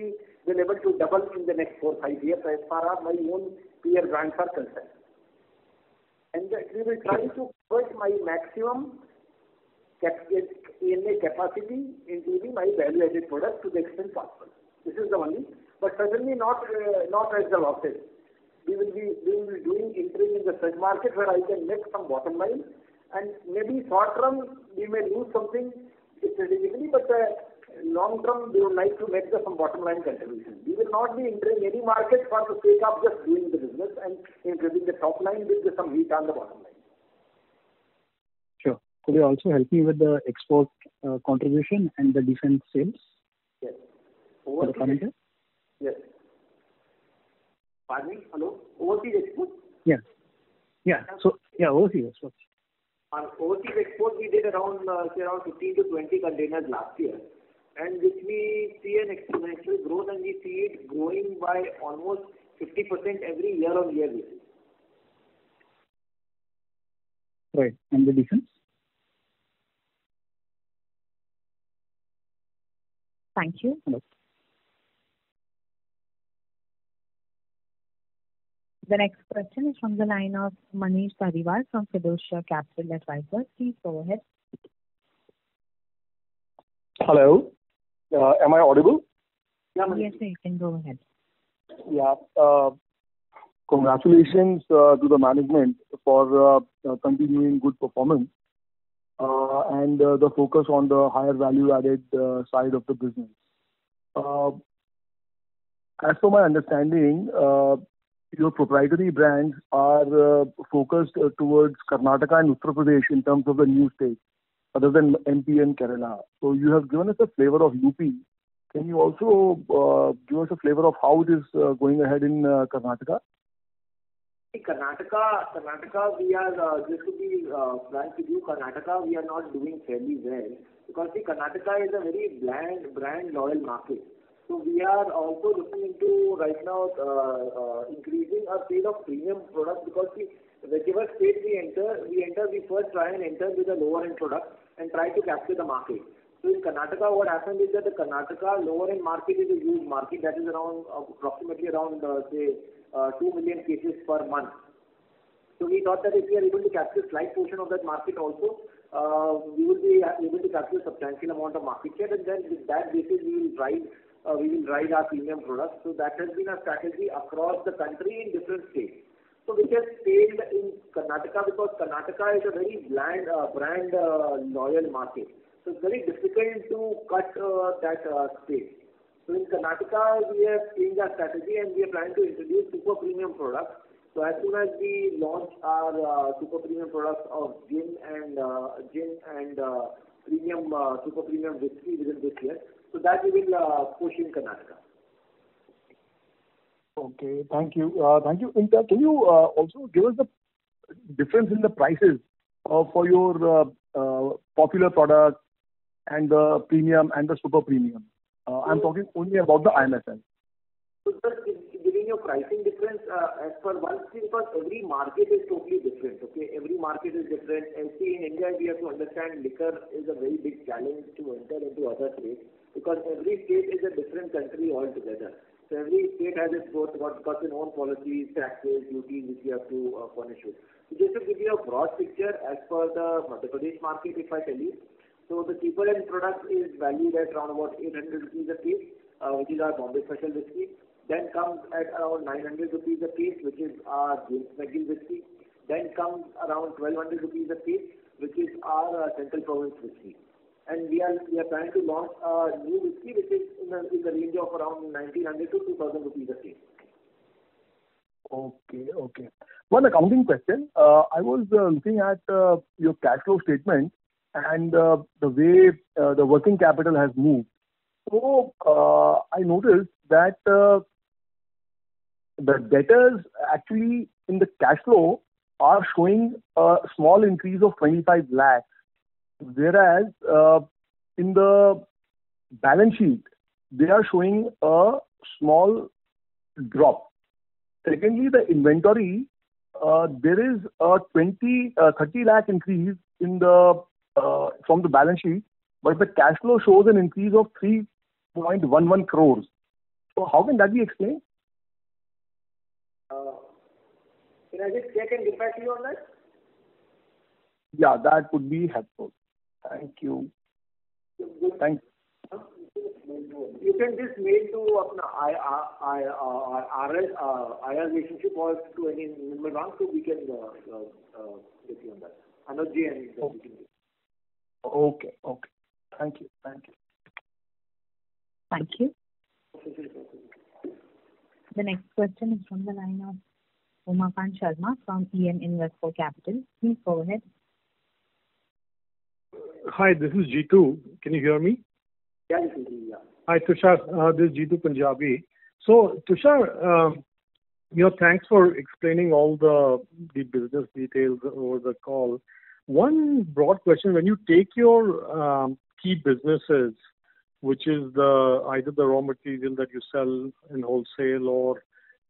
we'll able to double in the next 4-5 years as far as my own peer brands are concerned. And we will try to convert my maximum ENA capacity into my value-added product to the extent possible. This is the only, but certainly not as the losses. We will be doing entering in the such market where I can make some bottom line, and maybe short term we may lose something strategically, but long term we would like to make some bottom line contribution. We will not be entering any market for the sake of just doing the business and increasing the top line with some heat on the bottom line. Sure. Could you also help me with the export contribution and the defense sales? Yes. For the current year? Yes. Pardon me? Hello? Overseas export? Yeah. Yeah. So, yeah, overseas export. On overseas export, we did around 15 to 20 containers last year, and which we see an exponential growth, and we see it growing by almost 50% every year on year basis. Right. And the defense? Thank you. Hello. The next question is from the line of Manish Pariwal from Fiducia Capital Advisors. Please go ahead. Hello. Am I audible? Yes, sir, you can go ahead. Yeah. Congratulations to the management for continuing good performance and the focus on the higher value-added side of the business. As per my understanding, your proprietary brands are focused towards Karnataka and Uttar Pradesh in terms of the new states, other than MP and Kerala. So you have given us a flavor of UP. Can you also give us a flavor of how it is going ahead in Karnataka? Karnataka, we are, just to be frank with you, Karnataka, we are not doing fairly well. Because Karnataka is a very brand loyal market. So we are also looking into right now increasing our sale of premium products, because whichever state we first try and enter with a lower end product and try to capture the market. So in Karnataka, what happened is that the Karnataka lower end market is a huge market, that is around approximately around 2 million cases per month. So we thought that if we are able to capture a slight portion of that market also, we will be able to capture a substantial amount of market share, and then with that basis we will ride our premium products. So that has been a strategy across the country in different states. So which has failed in Karnataka, because Karnataka is a very brand loyal market. So it's very difficult to cut that state. So in Karnataka, we have changed our strategy and we are planning to introduce super premium products. So as soon as we launch our super premium products of gin and premium super premium whiskey within this year, so that we will push in Karnataka. Okay, thank you. Thank you. Can you also give us the difference in the prices for your popular product and the premium and the super premium? I'm talking only about the IMFL. So just giving you pricing difference as per one thing, because every market is totally different. Okay, every market is different. And see, in India we have to understand liquor is a very big challenge to enter into other states, because every state is a different country altogether. So every state has its got its own policies, taxes, duties which you have to furnish with. So just to give you a broad picture, as per the Madhya Pradesh market, if I tell you, so the cheaper end product is valued at around about 800 rupees a case, which is our Bombay Special Whiskey. Then comes at around 900 rupees a case, which is our James McGill Whiskey. Then comes around 1200 rupees a case, which is our Central Province Whiskey. And we are trying to launch a new whiskey which is in the range of around 1900 to 2000 rupees a case. Okay. One accounting question. I was looking at your cash flow statement and the way the working capital has moved. So I noticed that the debtors actually in the cash flow are showing a small increase of 25 lakhs. Whereas in the balance sheet, they are showing a small drop. Secondly, the inventory, there is a 30 lakh increase in the from the balance sheet, but the cash flow shows an increase of 3.11 crores. So how can that be explained? Can I just check and get back to you on that? Yeah, that would be helpful. Thank you. Thank you. You can just mail to IR relationship or to any number one, so we can get you on that. Anujji and we can do. Okay. Thank you. Thank you. The next question is from the line of Umakant Sharma from EM Investor Capital. Please go ahead. Hi, this is Jitu. Can you hear me? Yeah. Hi, Tushar. This is Jitu Punjabi. So, Tushar, thanks for explaining all the business details over the call. One broad question: when you take your key businesses, which is either the raw material that you sell in wholesale or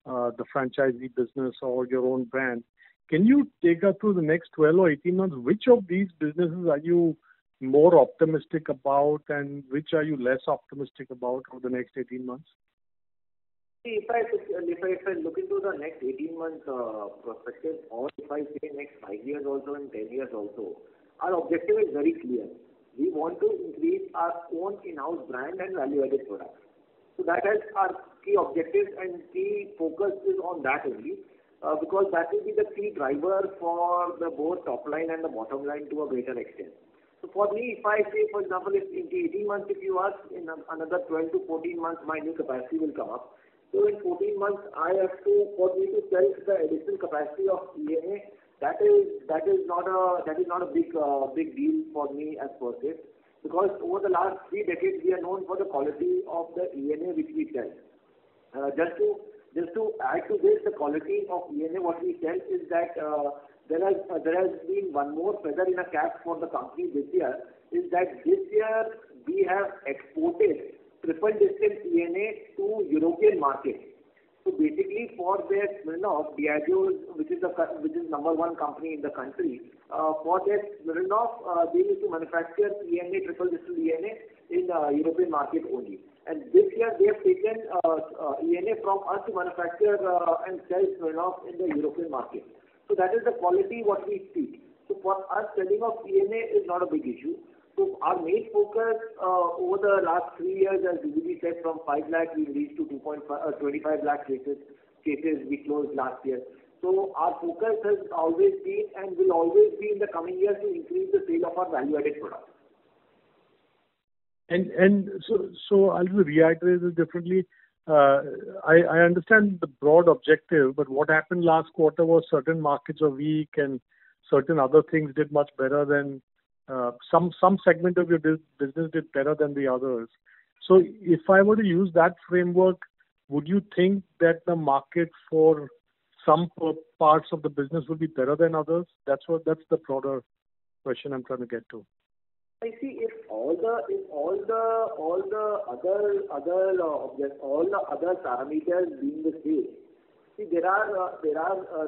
the franchisee business or your own brand, can you take us through the next 12 or 18 months? Which of these businesses are you more optimistic about and which are you less optimistic about over the next 18 months? See, if I look into the next 18 months perspective, or if I say next 5 years also and 10 years also, our objective is very clear. We want to increase our own in-house brand and value-added products. So that is our key objective and key focus is on that only, because that will be the key driver for the both top line and the bottom line to a greater extent. So for me, if I say, for example, if in 18 months, if you ask, in another 12 to 14 months, my new capacity will come up. So in 14 months, for me to sell the additional capacity of ENA, that is not a big deal for me as per se, because over the last 3 decades we are known for the quality of the ENA which we sell. Just to add to this, the quality of ENA what we sell is that there has been one more feather in a cap for the company this year, is that this year we have exported triple distilled ENA to European market. So basically, for their Smirnoff, Diageo, which is number one company in the country, for their Smirnoff, they used to manufacture ENA, triple distilled ENA in European market only. And this year they have taken ENA from us to manufacture and sell Smirnoff in the European market. So that is the quality what we seek. So for us, selling of ENA is not a big issue. So our main focus over the last 3 years, as DVB said, from 5 lakh we reached to 25 lakh cases we closed last year. So our focus has always been and will always be in the coming years to increase the sale of our value-added products. And so I'll reiterate this differently. I understand the broad objective, but what happened last quarter was certain markets are weak and certain other things did much better than some segment of your business did better than the others. So if I were to use that framework, would you think that the market for some parts of the business will be better than others? That's the broader question I'm trying to get to. I see if all the other parameters being the same. See, there are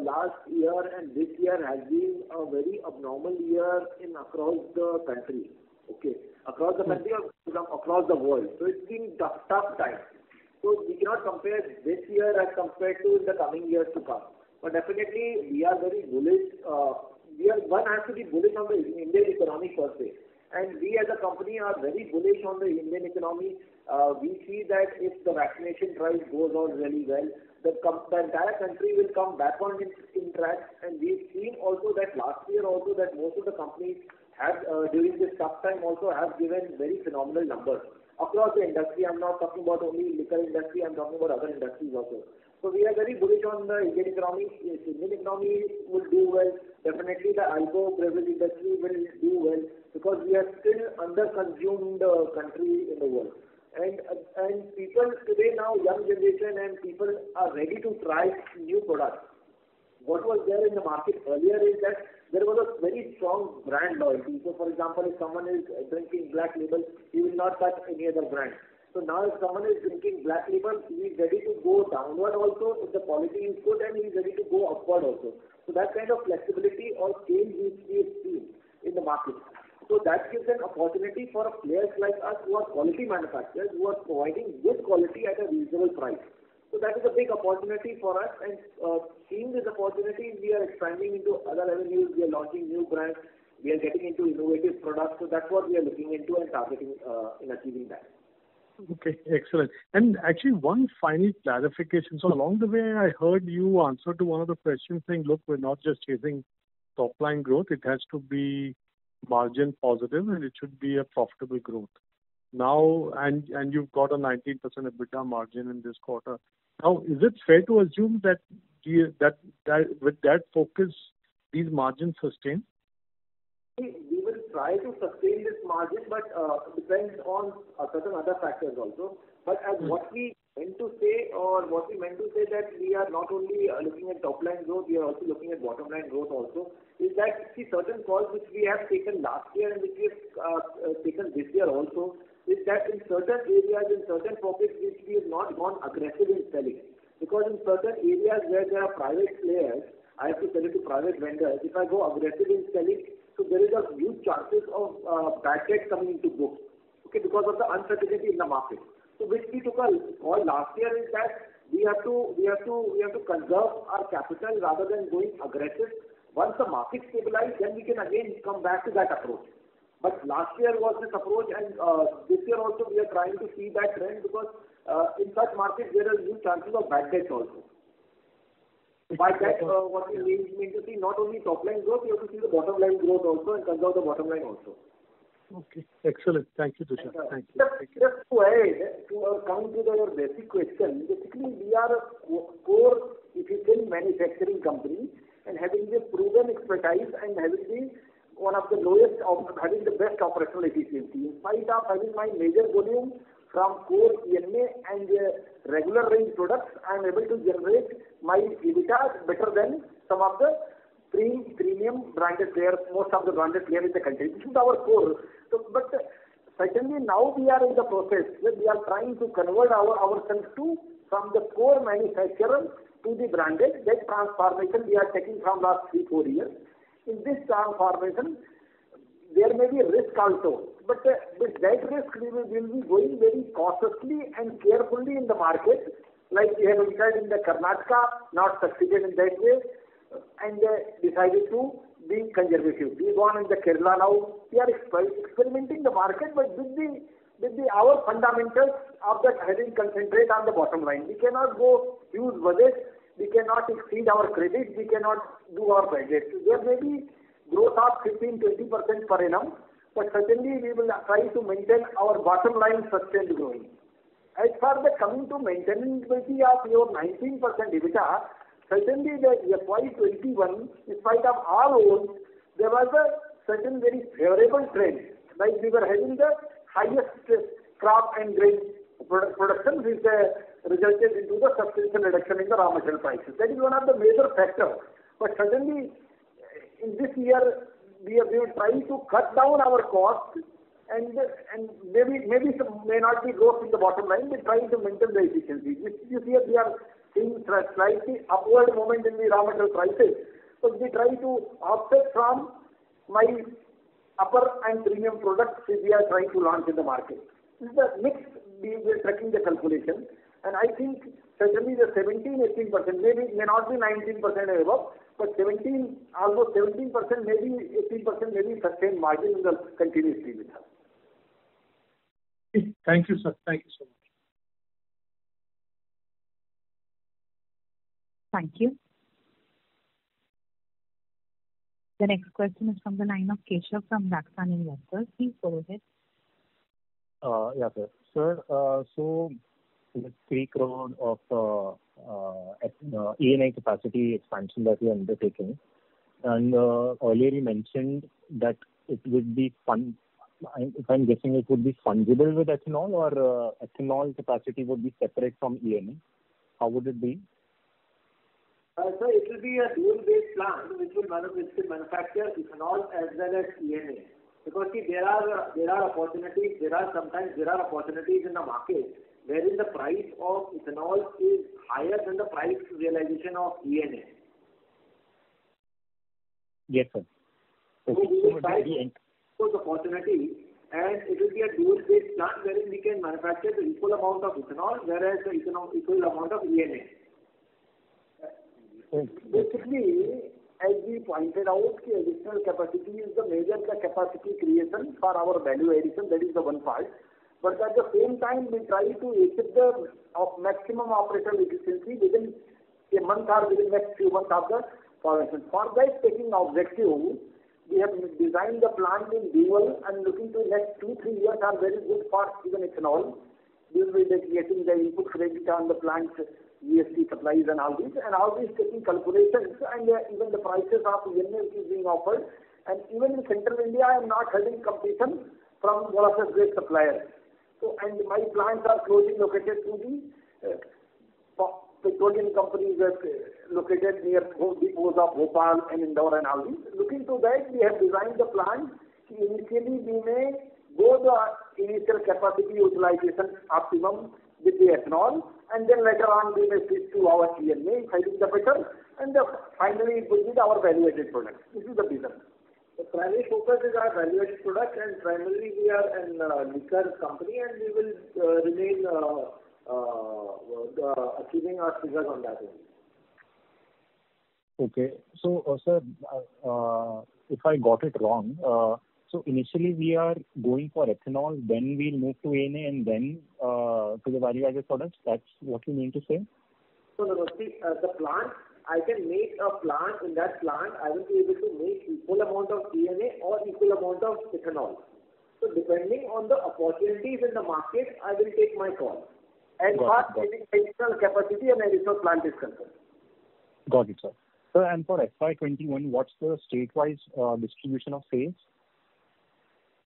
last year and this year has been a very abnormal year across the country. Okay, across the country or across the world. So it's been tough time. So we cannot compare this year as compared to the coming years to come. But definitely we are very bullish. One has to be bullish on the Indian economy per se. And we as a company are very bullish on the Indian economy. We see that if the vaccination drive goes on really well, the entire country will come back on in track. And we've seen also that last year also that most of the companies have during this tough time also have given very phenomenal numbers across the industry. I'm not talking about only liquor industry, I'm talking about other industries also. So we are very bullish on the Indian economy. If Indian economy will do well, definitely the alcohol beverage industry will do well because we are still under-consumed country in the world. And people today now, young generation and people are ready to try new products. What was there in the market earlier is that there was a very strong brand loyalty. So for example, if someone is drinking Black Label, he will not touch any other brand. So now if someone is drinking Black Label, he is ready to go downward also if the quality is good and he is ready to go upward also. So that kind of flexibility or change which we have seen in the market. So that gives an opportunity for players like us who are quality manufacturers, who are providing good quality at a reasonable price. So that is a big opportunity for us, and seeing this opportunity, we are expanding into other avenues, we are launching new brands, we are getting into innovative products. So that's what we are looking into and targeting in achieving that. Okay, excellent. And actually one final clarification. So along the way, I heard you answer to one of the questions saying, look, we're not just chasing top line growth, it has to be margin positive and it should be a profitable growth. Now, and you've got a 19% EBITDA margin in this quarter. Now, is it fair to assume that with that focus, these margins sustain? We will try to sustain this margin, but depends on certain other factors also. But as what we meant to say that we are not only looking at top line growth, we are also looking at bottom line growth also, is that certain calls which we have taken last year and which we have taken this year also, is that in certain areas, in certain pockets which we have not gone aggressive in selling. Because in certain areas where there are private players, I have to sell it to private vendors. If I go aggressive in selling, so there is a huge chances of bad debt coming into books. Okay, because of the uncertainty in the market. So which we took a call last year is that we have to conserve our capital rather than going aggressive. Once the market stabilizes, then we can again come back to that approach. But last year was this approach, and this year also we are trying to see that trend because in such markets there are huge chances of bad debt also. By that, what we mean to see not only top line growth, we have to see the bottom line growth also and conserve the bottom line also. Okay, excellent. Thank you, Tushar. Thank you. Just to add, coming to your basic question, basically we are a core, if you will, manufacturing company and having the proven expertise and having one of the having the best operational efficiency. In spite of having my major volume from core ENA and regular range products, I am able to generate my EBITDA better than some of the premium branded players, most of the branded players in the country. This is our core. So, but Certainly now we are in the process where we are trying to convert ourselves from the core manufacturer to the branded. That transformation we are taking from last 3-4 years. In this transformation, there may be risk also. But with that risk, we will be going very cautiously and carefully in the market. Like we have entered in the Karnataka, not succeeded in that way, and decided to be conservative. We gone in the Kerala now. We are experimenting the market, but with our fundamentals of that having concentrate on the bottom line. We cannot go use budget. We cannot exceed our credit. We cannot do our budget. There may be growth of 15-20% per annum, but certainly we will try to maintain our bottom line sustained growing. As far as coming to maintainability of your 19% EBITDA, certainly the FY21, in spite of all odds, there was a certain very favorable trend. Like we were having the highest crop and grain production, which resulted into the substantial reduction in the raw material prices. That is one of the major factors. But certainly in this year, we will try to cut down our costs and maybe some may not be growth in the bottom line. We're trying to maintain the efficiency. This year we are seeing slightly upward movement in the raw material prices. So we try to offset from my upper and premium products which we are trying to launch in the market. This is the mix we are tracking the calculation. And I think certainly the 17-18%, maybe may not be 19% above, but almost 17%, maybe 18%, maybe sustained margin in the continuously with us. Thank you, sir. Thank you so much. Thank you. The next question is from the line of Keshav from Laxmi Investors. Please go ahead. Yeah, sir. Sir, so with 3 crore of E&I capacity expansion that we are undertaking, and earlier you mentioned that it would be if I'm guessing it would be fungible with ethanol, or ethanol capacity would be separate from E&I. How would it be? So it will be a dual-based plant which will manufacture ethanol as well as E&A. Because see, there are opportunities. Sometimes there are opportunities in the market wherein the price of ethanol is higher than the price realization of E&A. Yes, sir. So we will try to those opportunities, and it will be a dual-based plant wherein we can manufacture the equal amount of ethanol, whereas the equal amount of E&A. Basically, as we pointed out, the additional capacity is the major capacity creation for our value addition. That is the one part. But at the same time, we try to achieve the maximum operational efficiency within a month or within next few months of the formation. For that, taking objective, we have designed the plant in dual and looking to next 2-3 years are very good for even ethanol. We will be getting the input credit on the plant, GST supplies and all these taking calculations, and even the prices of E&A which is being offered. And even in central India, I am not having competition from molasses grade suppliers. So, and my plants are closely located to the petroleum companies that located near depots of Bhopal and Indore and all these. Looking to that, we have designed the plant. Initially, we may go the initial capacity utilization optimum with the ethanol, and then later on we may switch to our E&A, finding the better, and finally it will be our value-added product. This is the vision. The primary focus is our value-added product, and primarily we are an liquor company, and we will remain achieving our figures on that only. Okay. So, sir, if I got it wrong, so initially we are going for ethanol, then we'll move to E&A, and then to the value-added products. That's what you mean to say? No. See, the plant, I can make a plant. In that plant, I will be able to make equal amount of E&A or equal amount of ethanol. So depending on the opportunities in the market, I will take my call. As far as additional capacity and additional plant is concerned. Got it, sir. Sir, and for FY21, what's the state-wise distribution of sales?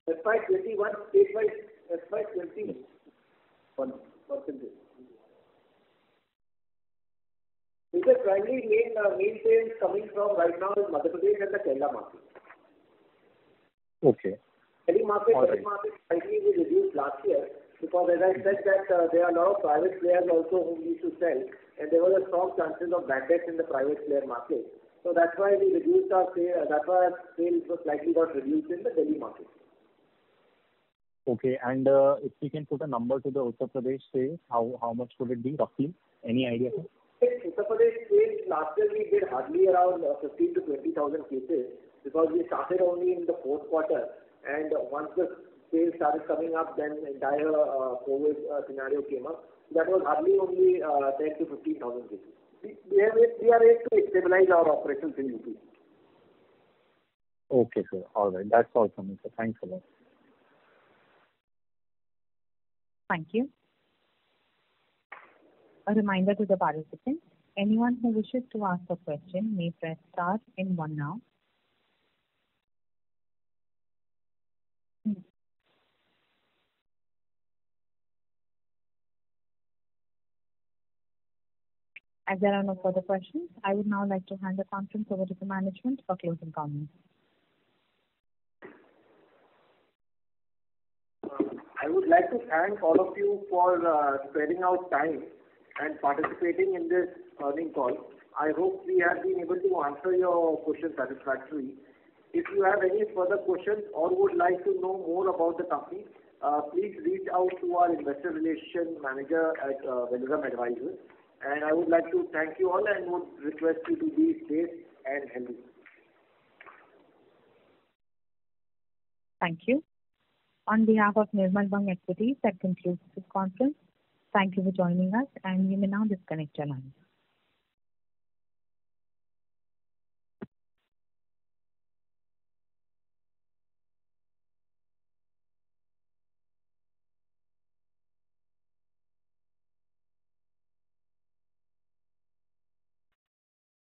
FY21, state-wise, FY21 percentage. These are primarily main sales coming from right now is Madhya Pradesh and the Kerala market. Okay. Delhi market slightly we reduced last year because as I said that there are a lot of private players also whom we should sell, and there were strong chances of bad debts in the private player market. So that's why we reduced our sale. That's why our sales slightly got reduced in the Delhi market. Okay, and if we can put a number to the Uttar Pradesh sales, how much would it be roughly? Any idea? Uttar Pradesh sales last year we did hardly around 15 to 20,000 cases because we started only in the fourth quarter, and once the sales started coming up, then entire COVID scenario came up. That was hardly only 10 to 15,000 cases. We are able to stabilize our operations in UP. Okay, sir. All right. That's all from me, sir. Thanks a lot. Thank you. A reminder to the participants, anyone who wishes to ask a question may press star and one now. As there are no further questions, I would now like to hand the conference over to the management for closing comments. I would like to thank all of you for sparing out time and participating in this earnings call. I hope we have been able to answer your questions satisfactorily. If you have any further questions or would like to know more about the company, please reach out to our investor relations manager at Verizon Advisors. And I would like to thank you all and would request you to be safe and healthy. Thank you. On behalf of Nirmal Bang Equities, that concludes this conference. Thank you for joining us, and you may now disconnect your lines.